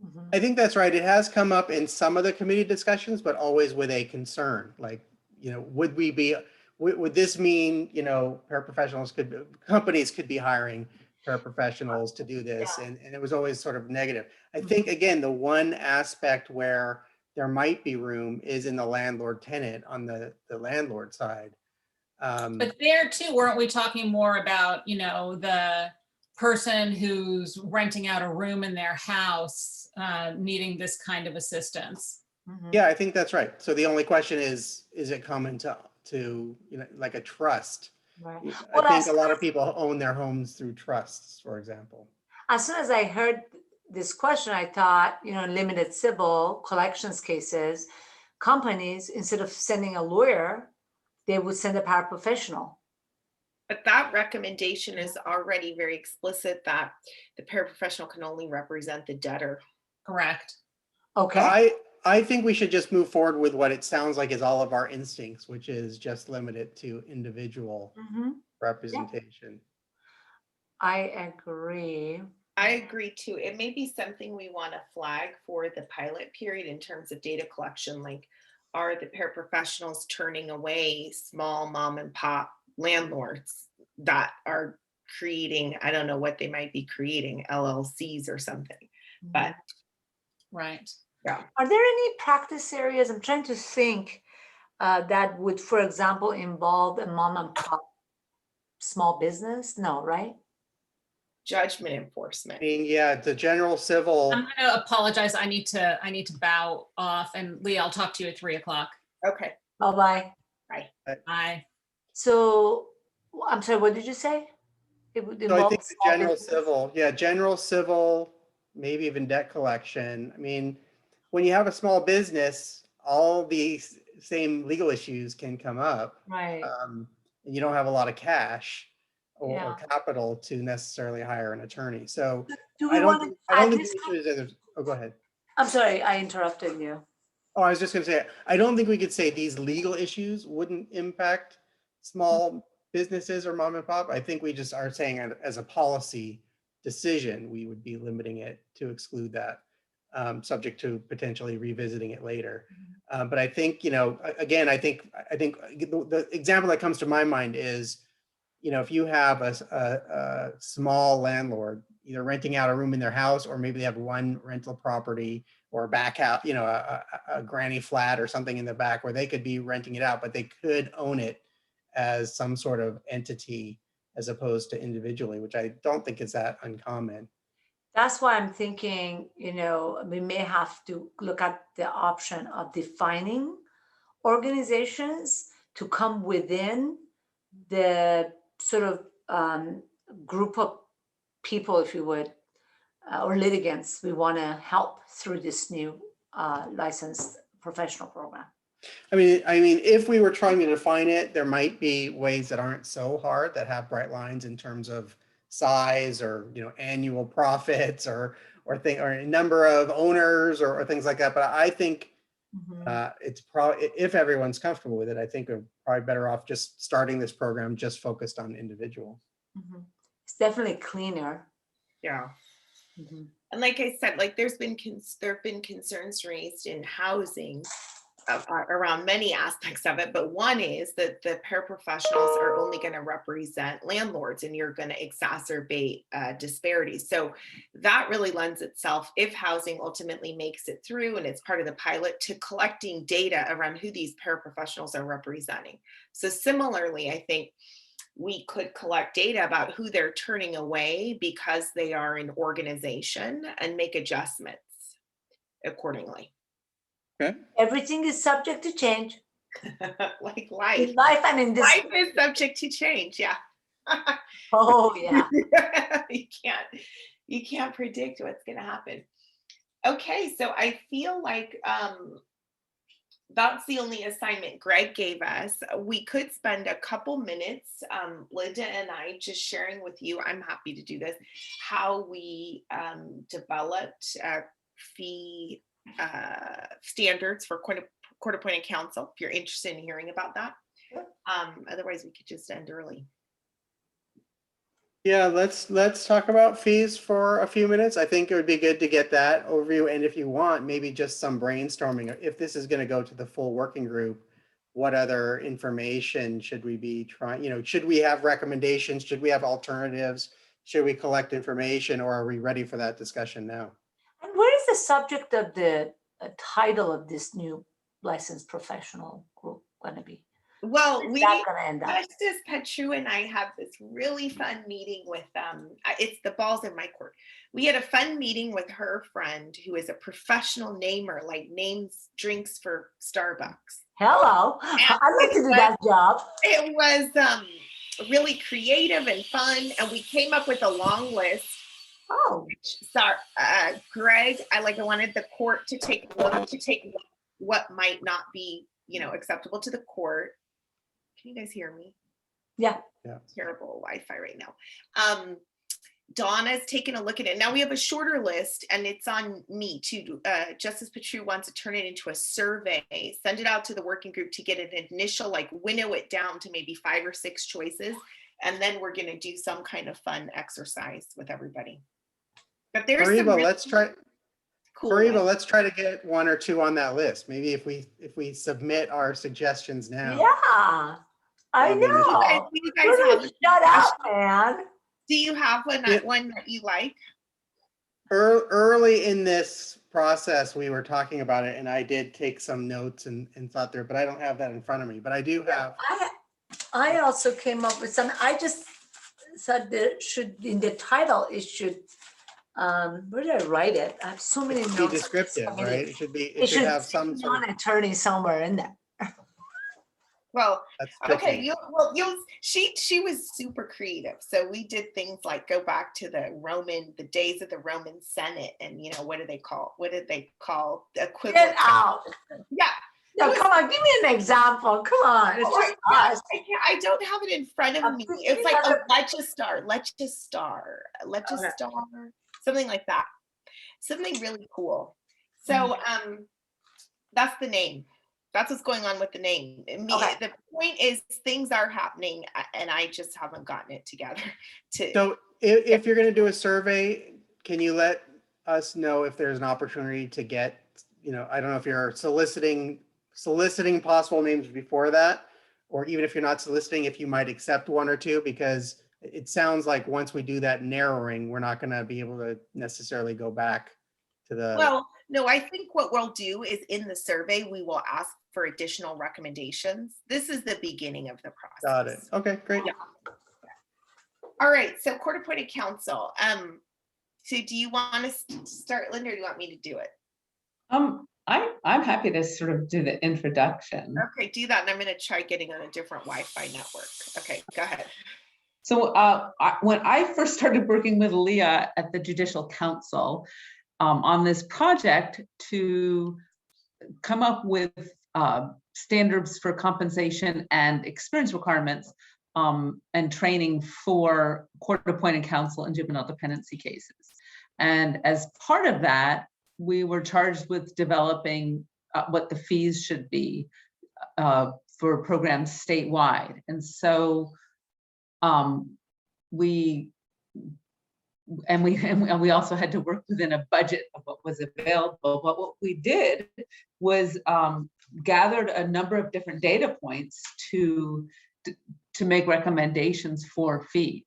Mhm. I think that's right. It has come up in some of the committee discussions, but always with a concern, like, would this mean, paraprofessionals companies could be hiring paraprofessionals to do this? And it was always sort of negative. I think, again, the one aspect where there might be room is in the landlord tenant on the landlord side. But there too, weren't we talking more about, the person who's renting out a room in their house needing this kind of assistance? Mhm. Yeah, I think that's right. So the only question is it common to like a trust? Right. I Well, think a lot of people own their homes through trusts, for example. as soon as I heard this question, I thought, limited civil collections cases, companies, instead of sending a lawyer, they would send a paraprofessional. But that recommendation is already very explicit that the paraprofessional can only represent the debtor. Correct. Okay. I think we should just move forward with what it sounds like is all of our instincts, which is just limit it to individual Mhm. representation. I agree. I agree too. It may be something we want to flag for the pilot period in terms of data collection. Like, are the paraprofessionals turning away small mom and pop landlords that are creating, I don't know what they might be creating, LLCs or something. But Right. yeah. Are there any practice areas? I'm trying to think that would, for example, involve a mom and pop small business? No, right? Judgment enforcement. I mean, yeah, the general civil. I'm going to apologize. I need to bow off. And Lee, I'll talk to you at 3:00. Okay. Bye-bye. Bye. So, I'm sorry, what did you say? It would So I involve think the small general business? civil, general civil, maybe even debt collection. I mean, when you have a small business, all these same legal issues can come up. Right. And you don't have a lot of cash or Yeah. capital to necessarily hire an attorney. So Do I we don't want think, to I don't add think this? we should, oh, go ahead. I'm sorry, I interrupted you. Oh, I was just gonna say, I don't think we could say these legal issues wouldn't impact small businesses or mom and pop. I think we just are saying as a policy decision, we would be limiting it to exclude that, subject to potentially revisiting it later. But I think, again, I think the example that comes to my mind is, if you have a small landlord either renting out a room in their house, or maybe they have one rental property or a back out, a granny flat or something in the back where they could be renting it out, but they could own it as some sort of entity as opposed to individually, which I don't think is that uncommon. That's why I'm thinking, we may have to look at the option of defining organizations to come within the sort of group of people, if you would, or litigants we want to help through this new licensed professional program. I mean, if we were trying to define it, there might be ways that aren't so hard, that have bright lines in terms of size or, annual profits or number of owners or things like that. But I think it's probably, if everyone's comfortable with it, I think we're probably better off just starting this program just focused on individuals. It's definitely cleaner. Yeah. And like I said, like there have been concerns raised in housing around many aspects of it, but one is that the paraprofessionals are only going to represent landlords, and you're going to exacerbate disparities. So that really lends itself, if housing ultimately makes it through and it's part of the pilot, to collecting data around who these paraprofessionals are representing. So similarly, I think we could collect data about who they're turning away because they are an organization and make adjustments accordingly. Okay. Everything is subject to change. Like life. In life and in this. Life is subject to change. Yeah. Oh, yeah. You can't predict what's going to happen. Okay, so I feel like that's the only assignment Greg gave us. We could spend a couple minutes, Linda and I, just sharing with you, I'm happy to do this, how we developed fee standards for court-appointed counsel, if you're interested in hearing about that. Sure. Otherwise, we could just end early. Yeah, let's talk about fees for a few minutes. I think it would be good to get that overview, and if you want, maybe just some brainstorming. If this is going to go to the full working group, what other information should we be trying? Should we have recommendations? Should we have alternatives? Should we collect information, or are we ready for that discussion now? And where is the subject of the title of this new licensed professional group going to be? Well, Where's that going to end up? Justice Petru and I have this really fun meeting with it's the ball's in my court. We had a fun meeting with her friend who is a professional namer, like names drinks for Starbucks. Hello, I'd like to do that job. It was really creative and fun, and we came up with a long list. Oh, Sorry, Greg, I wanted the court to take what might not be, acceptable to the court. Can you guys hear me? yeah. Terrible Wi-Fi right now. Donna's taken a look at it. Now we have a shorter list, and it's on me too. Justice Petru wants to turn it into a survey, send it out to the working group to get an initial, winnow it down to maybe 5 or 6 choices. And then we're going to do some kind of fun exercise with everybody. But there's Fariba, let's try. Cool. Fariba, let's try to get 1 or 2 on that list. Maybe if we submit our suggestions now. Yeah, I know. You guys have shut up, man. Do you have one that you like? Early in this process, we were talking about it, and I did take some notes and thought there, but I don't have that in front of me. But I do have. I also came up with some. I just said there should, in the title, it should. Where did I write it? I have so many notes. Be descriptive, right? It should be. It should have some sort of attorney somewhere in there. Well, That's okay. She was super creative. So we did things like go back to the days of the Roman Senate, and what did they call the equivalent? Get out. Yeah. No, come on, give me an example. Come on. It's just us. I don't have it in front of me. It's like, let's just star. Something like that. Something really cool. So that's the name. That's what's going on with the name. The point is things are happening, and I just haven't gotten it together. So if you're going to do a survey, can you let us know if there's an opportunity to get, I don't know if you're soliciting possible names before that, or even if you're not soliciting, if you might accept 1 or 2, because it sounds like once we do that narrowing, we're not going to be able to necessarily go back to the. Well, no, I think what we'll do is in the survey, we will ask for additional recommendations. This is the beginning of the process. Got it. Okay, great. Yeah. All right. So court-appointed counsel. So do you want to start, Linda, or do you want me to do it? I'm happy to sort of do the introduction. Okay, do that. And I'm going to try getting on a different Wi-Fi network. Okay, go ahead. So when I first started working with Leah at the Judicial Council on this project to come up with standards for compensation and experience requirements and training for court-appointed counsel in juvenile dependency cases. And as part of that, we were charged with developing what the fees should be for programs statewide. And so we also had to work within a budget of what was available. But what we did was gathered a number of different data points to make recommendations for fees.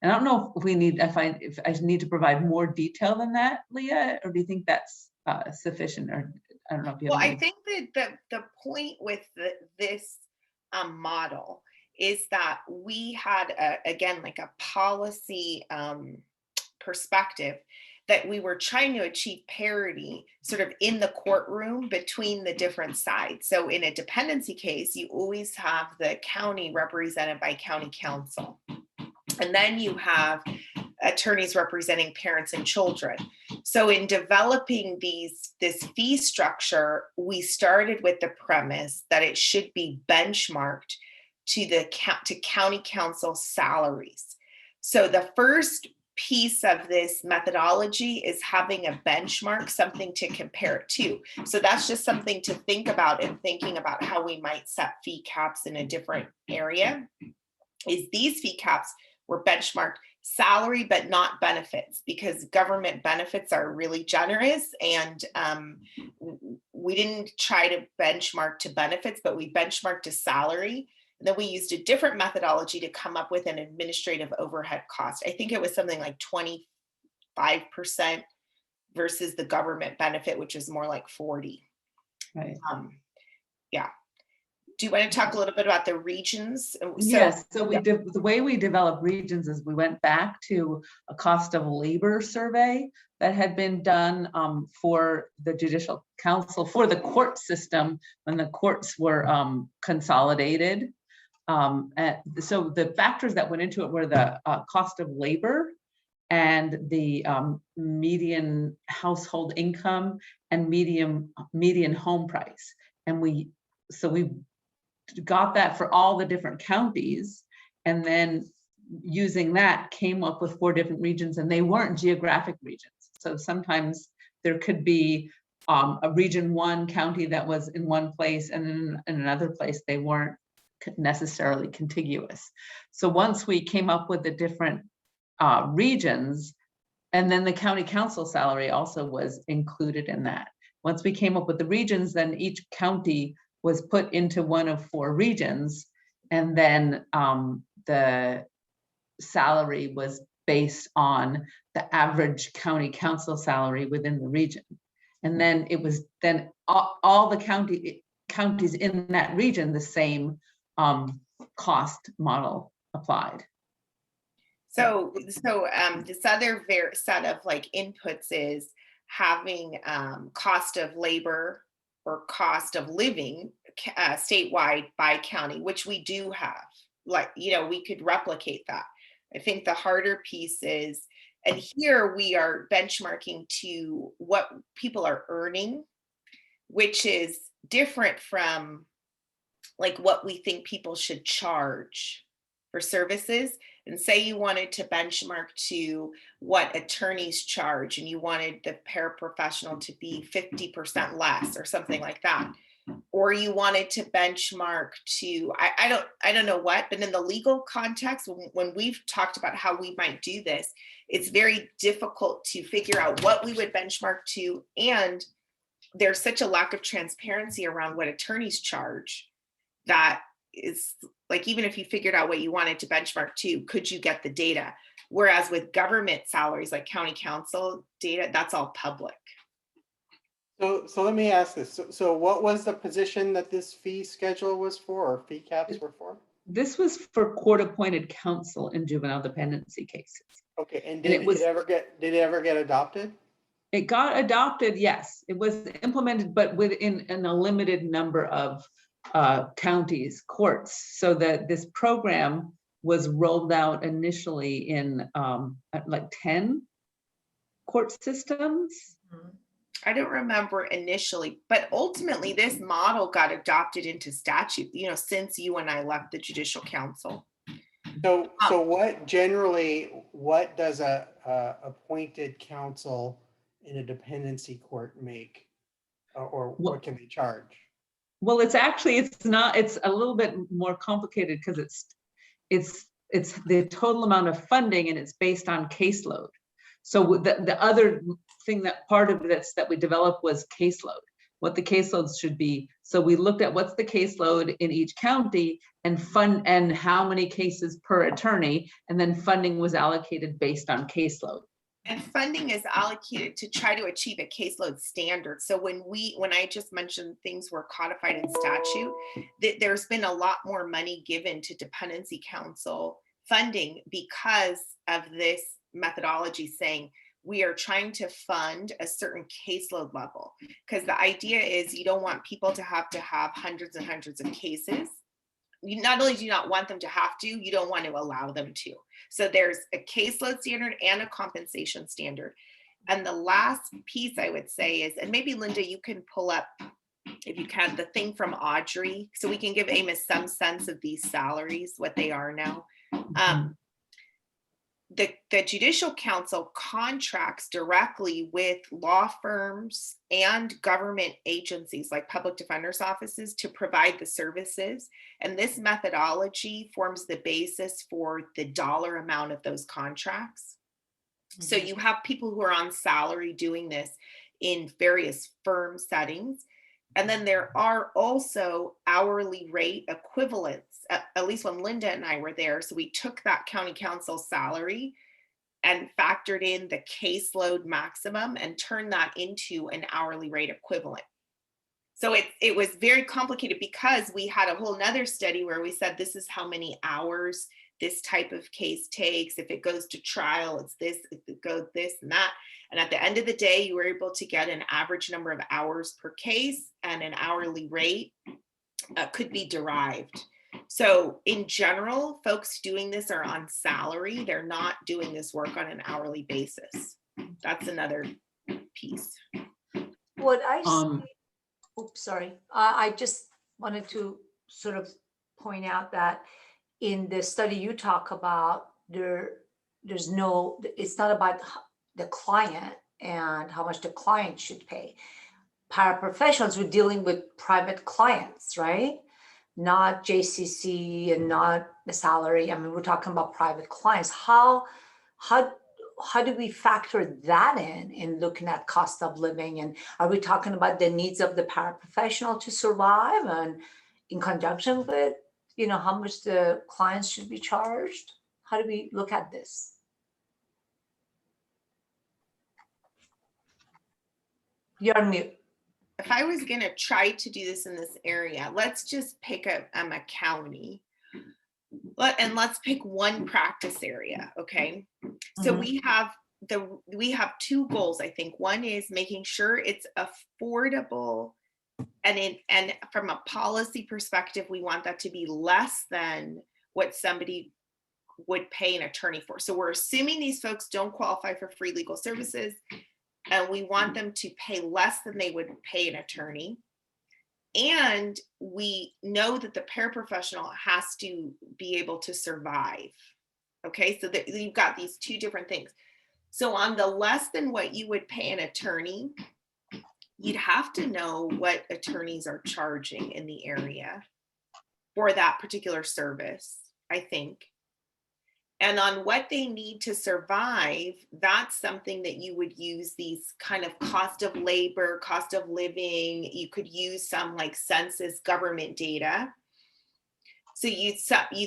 And I don't know if we need, if I need to provide more detail than that, Leah, or do you think that's sufficient? Or I don't know if you Well, have I any- think that the point with this model is that we had, again, like a policy perspective, that we were trying to achieve parity sort of in the courtroom between the different sides. So in a dependency case, you always have the county represented by county counsel. And then you have attorneys representing parents and children. So in developing this fee structure, we started with the premise that it should be benchmarked to county council salaries. So the first piece of this methodology is having a benchmark, something to compare it to. So that's just something to think about in thinking about how we might set fee caps in a different area. Is these fee caps were benchmarked salary, but not benefits, because government benefits are really generous. And we didn't try to benchmark to benefits, but we benchmarked to salary. And then we used a different methodology to come up with an administrative overhead cost. I think it was something like 25% versus the government benefit, which is more like 40. Right. Yeah. Do you want to talk a little bit about the regions? Yes, so the way we developed regions is we went back to a cost of labor survey that had been done for the Judicial Council for the court system when the courts were consolidated. So the factors that went into it were the cost of labor and the median household income and median home price. And we got that for all the different counties, and then using that came up with 4 different regions, and they weren't geographic regions. So sometimes there could be a region 1 county that was in one place, and then in another place they weren't necessarily contiguous. So once we came up with the different regions, and then the county council salary also was included in that. Once we came up with the regions, then each county was put into one of 4 regions, and then the salary was based on the average county council salary within the region. And then it was then all the counties in that region, the same cost model applied. So this other set of like inputs is having cost of labor or cost of living statewide by county, which we do have. Like, we could replicate that. I think the harder piece is, and here we are benchmarking to what people are earning, which is different from like what we think people should charge for services. And say you wanted to benchmark to what attorneys charge, and you wanted the paraprofessional to be 50% less or something like that. Or you wanted to benchmark to, I don't know what, but in the legal context, when we've talked about how we might do this, it's very difficult to figure out what we would benchmark to. And there's such a lack of transparency around what attorneys charge that is like, even if you figured out what you wanted to benchmark to, could you get the data? Whereas with government salaries, like county council data, that's all public. So let me ask this. So what was the position that this fee schedule was for, or fee caps were for? This was for court-appointed counsel in juvenile dependency cases. Okay, and did it ever get adopted? It got adopted, yes. It was implemented, but within a limited number of counties, courts, so that this program was rolled out initially in like 10 court systems. I don't remember initially, but ultimately this model got adopted into statute, since you and I left the Judicial Council. So what does a appointed counsel in a dependency court make, or what can they charge? Well, it's a little bit more complicated because it's the total amount of funding, and it's based on caseload. So the other thing, that part of this that we developed was caseload. what the caseloads should be. So we looked at what's the caseload in each county and how many cases per attorney, and then funding was allocated based on caseload. And funding is allocated to try to achieve a caseload standard. So when I just mentioned things were codified in statute, there's been a lot more money given to dependency counsel funding because of this methodology saying we are trying to fund a certain caseload level. Because the idea is you don't want people to have hundreds and hundreds of cases. You not only do you not want them to have to, you don't want to allow them to. So there's a caseload standard and a compensation standard. And the last piece I would say is, and maybe Linda, you can pull up, if you can, the thing from Audrey, so we can give Amos some sense of these salaries, what they are now. The Judicial Council contracts directly with law firms and government agencies like public defender's offices to provide the services. And this methodology forms the basis for the dollar amount of those contracts. So you have people who are on salary doing this in various firm settings. And then there are also hourly rate equivalents, at least when Linda and I were there. So we took that county council salary and factored in the caseload maximum and turned that into an hourly rate equivalent. So it was very complicated because we had a whole nother study where we said, this is how many hours this type of case takes. If it goes to trial, it's this, if it goes this and that. And at the end of the day, you were able to get an average number of hours per case, and an hourly rate could be derived. So in general, folks doing this are on salary. They're not doing this work on an hourly basis. That's another piece. What I see, oops, sorry. I just wanted to sort of point out that in the study you talk about, there's no, it's not about the client and how much the client should pay. Paraprofessionals, we're dealing with private clients, right? Not JCC and not the salary. I mean, we're talking about private clients. How do we factor that in looking at cost of living? And are we talking about the needs of the paraprofessional to survive, and in conjunction with, how much the clients should be charged? How do we look at this? You're on mute. If I was going to try to do this in this area, let's just pick a county. And let's pick one practice area, okay? So we have two goals, I think. One is making sure it's affordable, and from a policy perspective, we want that to be less than what somebody would pay an attorney for. So we're assuming these folks don't qualify for free legal services, and we want them to pay less than they would pay an attorney. And we know that the paraprofessional has to be able to survive. Okay, so that you've got these two different things. So on the less than what you would pay an attorney, you'd have to know what attorneys are charging in the area for that particular service, I think. And on what they need to survive, that's something that you would use these kind of cost of labor, cost of living. You could use some like census government data. So you'd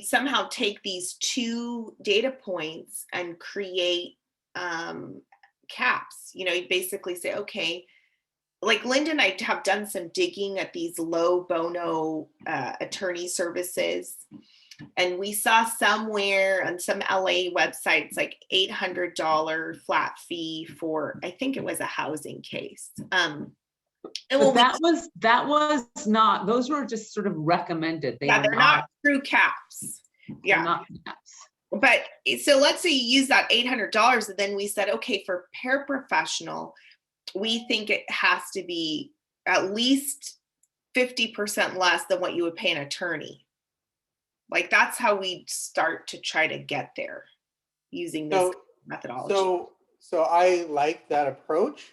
somehow take these two data points and create caps. You'd basically say, okay, like Linda and I have done some digging at these low bono attorney services. And we saw somewhere on some LA websites, like $800 flat fee for, I think it was a housing case. But that was not, those were just sort of recommended. They're not true caps. Yeah. Not caps. But so let's say you use that $800, and then we said, okay, for paraprofessional, we think it has to be at least 50% less than what you would pay an attorney. Like that's how we start to try to get there using this methodology. So I like that approach,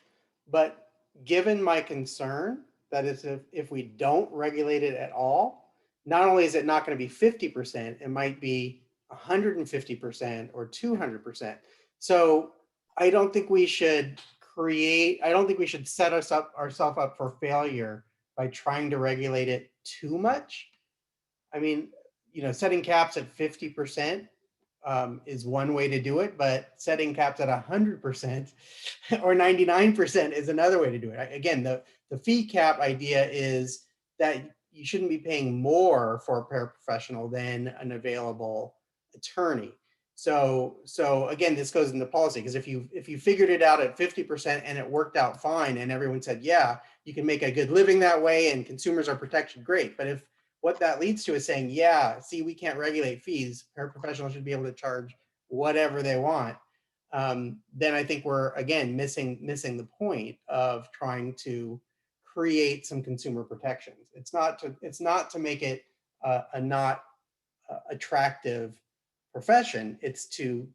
but given my concern that is if we don't regulate it at all, not only is it not going to be 50%, it might be 150% or 200%. So I don't think we should I don't think we should set ourselves up for failure by trying to regulate it too much. I mean, setting caps at 50% is one way to do it, but setting caps at 100% or 99% is another way to do it. Again, the fee cap idea is that you shouldn't be paying more for a paraprofessional than an available attorney. So again, this goes into policy, because if you figured it out at 50% and it worked out fine and everyone said, yeah, you can make a good living that way and consumers are protected, great. But if what that leads to is saying, yeah, see, we can't regulate fees, paraprofessionals should be able to charge whatever they want, then I think we're, again, missing the point of trying to create some consumer protections. It's not to make it a not attractive profession. It's to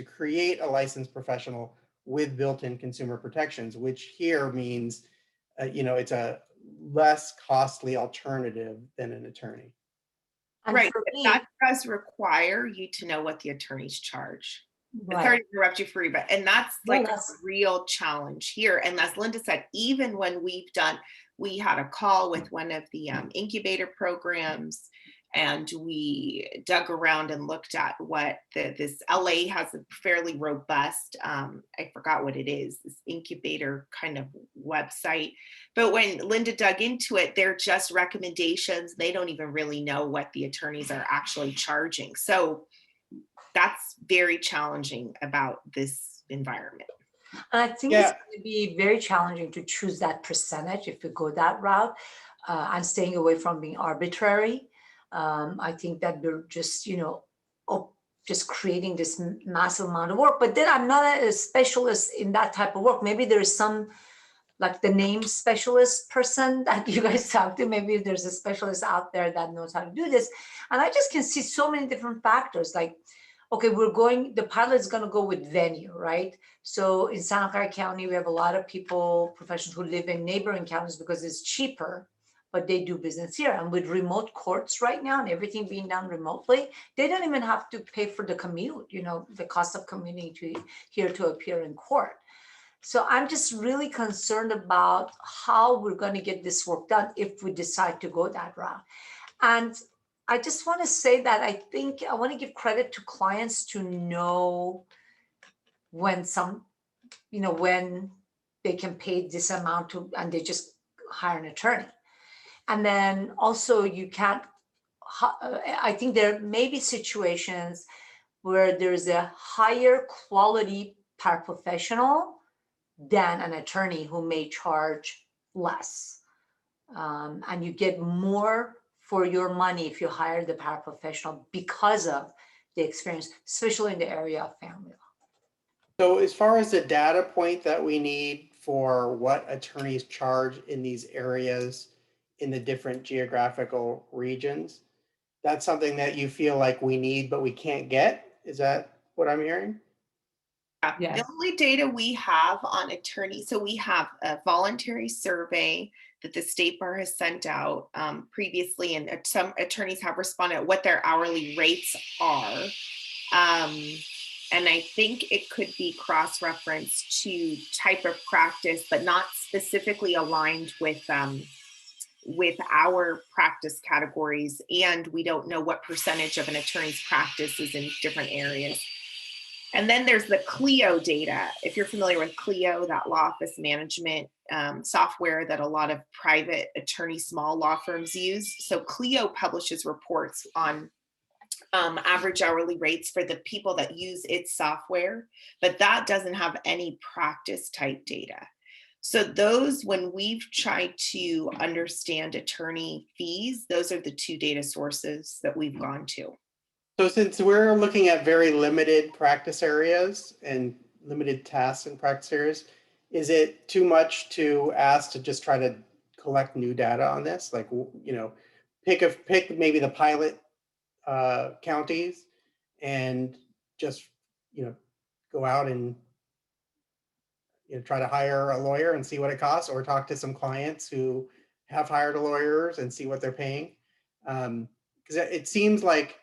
create a licensed professional with built-in consumer protections, which here means, it's a less costly alternative than an attorney. And Right, for but me, that does require you to know what the attorneys charge. right. Sorry to interrupt you, Free, but and that's No, like that's- a real challenge here. And as Linda said, even when we had a call with one of the incubator programs, and we dug around and looked at what this LA has a fairly robust, I forgot what it is, this incubator kind of website. But when Linda dug into it, they're just recommendations. They don't even really know what the attorneys are actually charging. So that's very challenging about this environment. And I think it's going to be very challenging to choose that percentage if we go that route, and staying away from being arbitrary. I think that we're just, just creating this massive amount of work. But then I'm not a specialist in that type of work. Maybe there's some, like the name specialist person that you guys talk to. Maybe there's a specialist out there that knows how to do this. And I just can see so many different factors. Like, okay, the pilot is going to go with venue, right? So in Santa Clara County, we have a lot of professionals who live in neighboring counties because it's cheaper, but they do business here. And with remote courts right now and everything being done remotely, they don't even have to pay for the commute, the cost of commuting to appear in court. So I'm just really concerned about how we're going to get this work done if we decide to go that route. And I just want to say that I think I want to give credit to clients to know when when they can pay this amount and they just hire an attorney. And then also I think there may be situations where there's a higher quality paraprofessional than an attorney who may charge less. And you get more for your money if you hire the paraprofessional because of the experience, especially in the area of family law. So as far as the data point that we need for what attorneys charge in these areas in the different geographical regions, that's something that you feel like we need, but we can't get? Is that what I'm hearing? Yeah. The only data we have on attorneys, so we have a voluntary survey that the State Bar has sent out previously, and some attorneys have responded what their hourly rates are. And I think it could be cross-referenced to type of practice, but not specifically aligned with our practice categories. And we don't know what percentage of an attorney's practice is in different areas. And then there's the Clio data. If you're familiar with Clio, that law office management software that a lot of private attorney small law firms use. So Clio publishes reports on average hourly rates for the people that use its software, but that doesn't have any practice type data. So those, when we've tried to understand attorney fees, those are the two data sources that we've gone to. So since we're looking at very limited practice areas and limited tasks in practice areas, is it too much to ask to just try to collect new data on this? Like, pick maybe the pilot counties and just, go out and try to hire a lawyer and see what it costs, or talk to some clients who have hired lawyers and see what they're paying. Because it seems like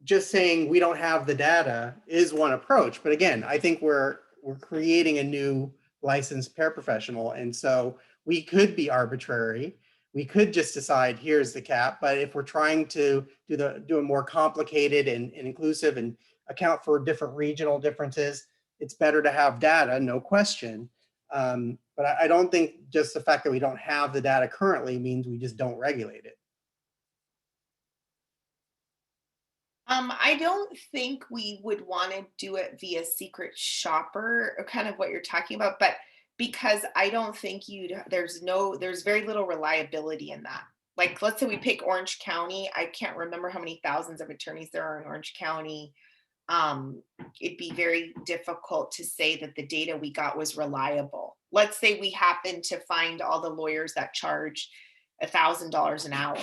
just saying we don't have the data is one approach. But again, I think we're creating a new licensed paraprofessional. And so we could be arbitrary. We could just decide here's the cap, but if we're trying to do a more complicated and inclusive and account for different regional differences, it's better to have data, no question. But I don't think just the fact that we don't have the data currently means we just don't regulate it. I don't think we would want to do it via secret shopper, or kind of what you're talking about, but because I don't think there's very little reliability in that. Like, let's say we pick Orange County. I can't remember how many thousands of attorneys there are in Orange County. It'd be very difficult to say that the data we got was reliable. Let's say we happen to find all the lawyers that charge $1,000 an hour,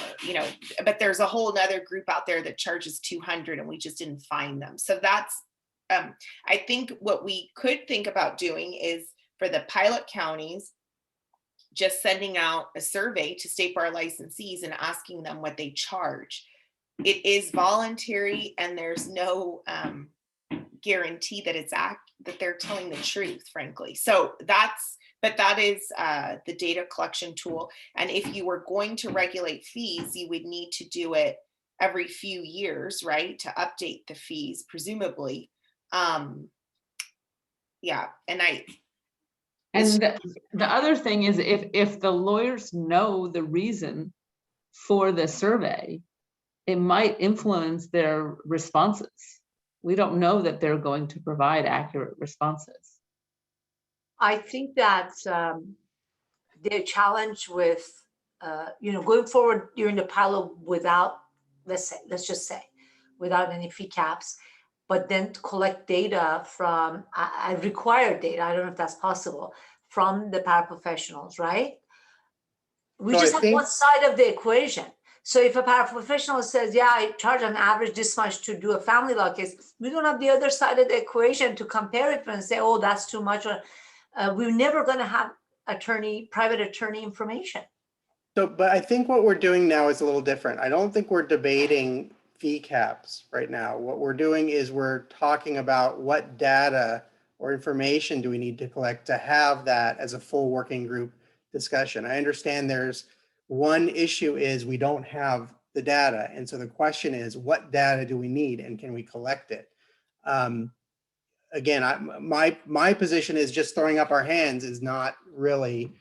but there's a whole nother group out there that charges 200 and we just didn't find them. So that's, I think what we could think about doing is for the pilot counties, just sending out a survey to state bar licensees and asking them what they charge. It is voluntary and there's no guarantee that that they're telling the truth, frankly. So that is the data collection tool. And if you were going to regulate fees, you would need to do it every few years, right? To update the fees, presumably. Yeah, and the other thing is if the lawyers know the reason for the survey, it might influence their responses. We don't know that they're going to provide accurate responses. I think that the challenge with, going forward during the pilot without, let's just say, without any fee caps, but then to collect data from, I require data, I don't know if that's possible, from the paraprofessionals, right? We just have one side of the equation. So if a paraprofessional says, yeah, I charge on average this much to do a family law case, we don't have the other side of the equation to compare it and say, oh, that's too much. Or we're never going to have private attorney information. So, but I think what we're doing now is a little different. I don't think we're debating fee caps right now. What we're doing is we're talking about what data or information do we need to collect to have that as a full working group discussion. I understand there's one issue is we don't have the data. And so the question is, what data do we need and can we collect it? Again, my position is just throwing up our hands is not really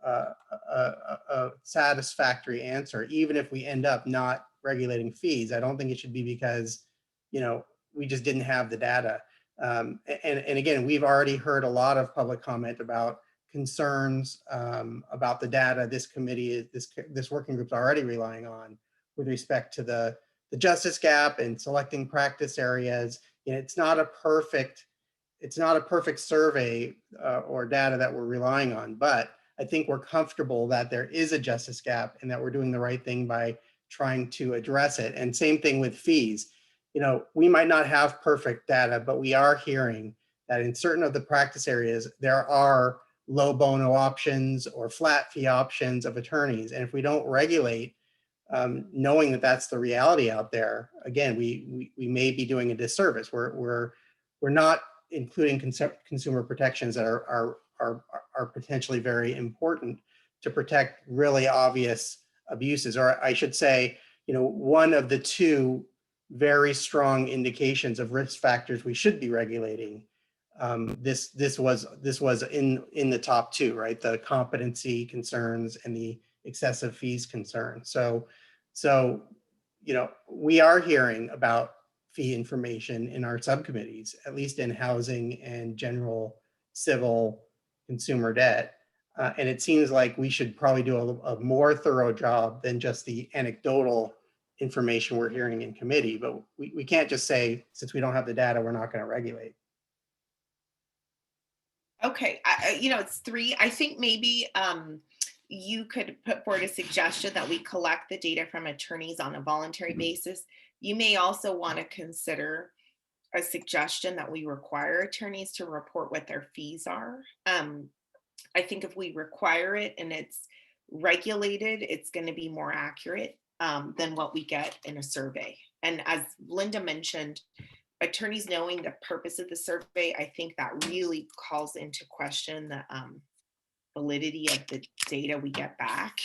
a satisfactory answer, even if we end up not regulating fees. I don't think it should be because, we just didn't have the data. And again, we've already heard a lot of public comment about concerns about the data this committee, this working group's already relying on with respect to the justice gap and selecting practice areas. It's not a perfect survey or data that we're relying on, but I think we're comfortable that there is a justice gap and that we're doing the right thing by trying to address it. And same thing with fees. We might not have perfect data, but we are hearing that in certain of the practice areas, there are low bono options or flat fee options of attorneys. And if we don't regulate, knowing that that's the reality out there, again, we may be doing a disservice. We're not including consumer protections that are potentially very important to protect really obvious abuses, or I should say, one of the two very strong indications of risk factors we should be regulating. This was in the top two, right? The competency concerns and the excessive fees concern. So we are hearing about fee information in our subcommittees, at least in housing and general civil consumer debt. And it seems like we should probably do a more thorough job than just the anecdotal information we're hearing in committee. But we can't just say, since we don't have the data, we're not going to regulate. Okay, it's three. I think maybe you could put forward a suggestion that we collect the data from attorneys on a voluntary basis. You may also want to consider a suggestion that we require attorneys to report what their fees are. I think if we require it and it's regulated, it's going to be more accurate than what we get in a survey. And as Linda mentioned, attorneys knowing the purpose of the survey, I think that really calls into question the validity of the data we get back.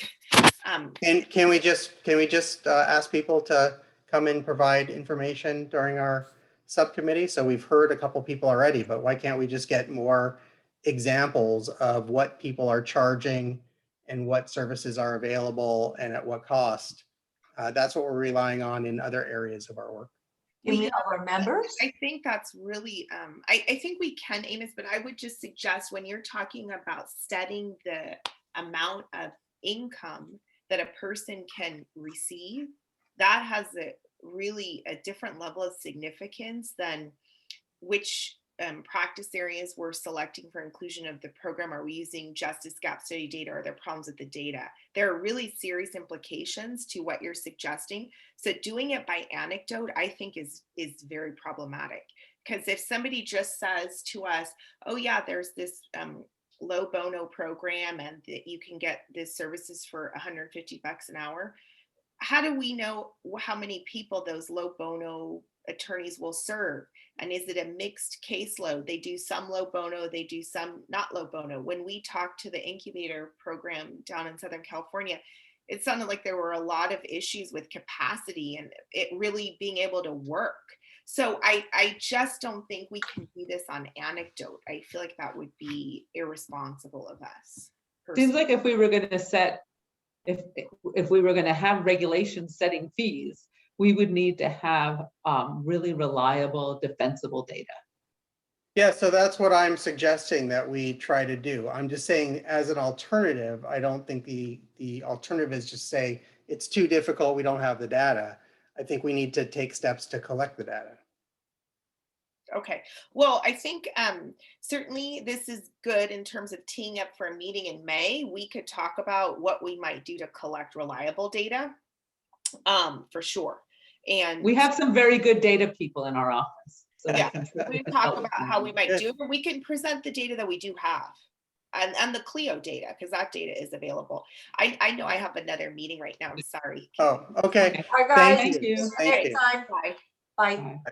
And can we just ask people to come and provide information during our subcommittee? So we've heard a couple people already, but why can't we just get more examples of what people are charging and what services are available and at what cost? That's what we're relying on in other areas of our work. You mean our members? I think that's really, I think we can, Amos, but I would just suggest when you're talking about setting the amount of income that a person can receive, that has really a different level of significance than which practice areas we're selecting for inclusion of the program. Are we using justice gap study data? Are there problems with the data? There are really serious implications to what you're suggesting. So doing it by anecdote, I think is very problematic. Because if somebody just says to us, oh yeah, there's this low bono program and you can get this services for $150 an hour. How do we know how many people those low bono attorneys will serve? And is it a mixed caseload? They do some low bono, they do some not low bono. When we talked to the incubator program down in Southern California, it sounded like there were a lot of issues with capacity and it really being able to work. So I just don't think we can do this on anecdote. I feel like that would be irresponsible of us. Seems like if we were going to set, if we were going to have regulations setting fees, we would need to have really reliable, defensible data. Yeah, so that's what I'm suggesting that we try to do. I'm just saying as an alternative, I don't think the alternative is just say it's too difficult, we don't have the data. I think we need to take steps to collect the data. Okay, well, I think certainly this is good in terms of teeing up for a meeting in May. We could talk about what we might do to collect reliable data for sure. And we have some very good data people in our office. So yeah, we can talk about how we might do it, or we can present the data that we do have and the Clio data, because that data is available. I know I have another meeting right now. I'm sorry. Oh, okay. All right, guys. Thank you. Next time. Bye. Bye. Bye.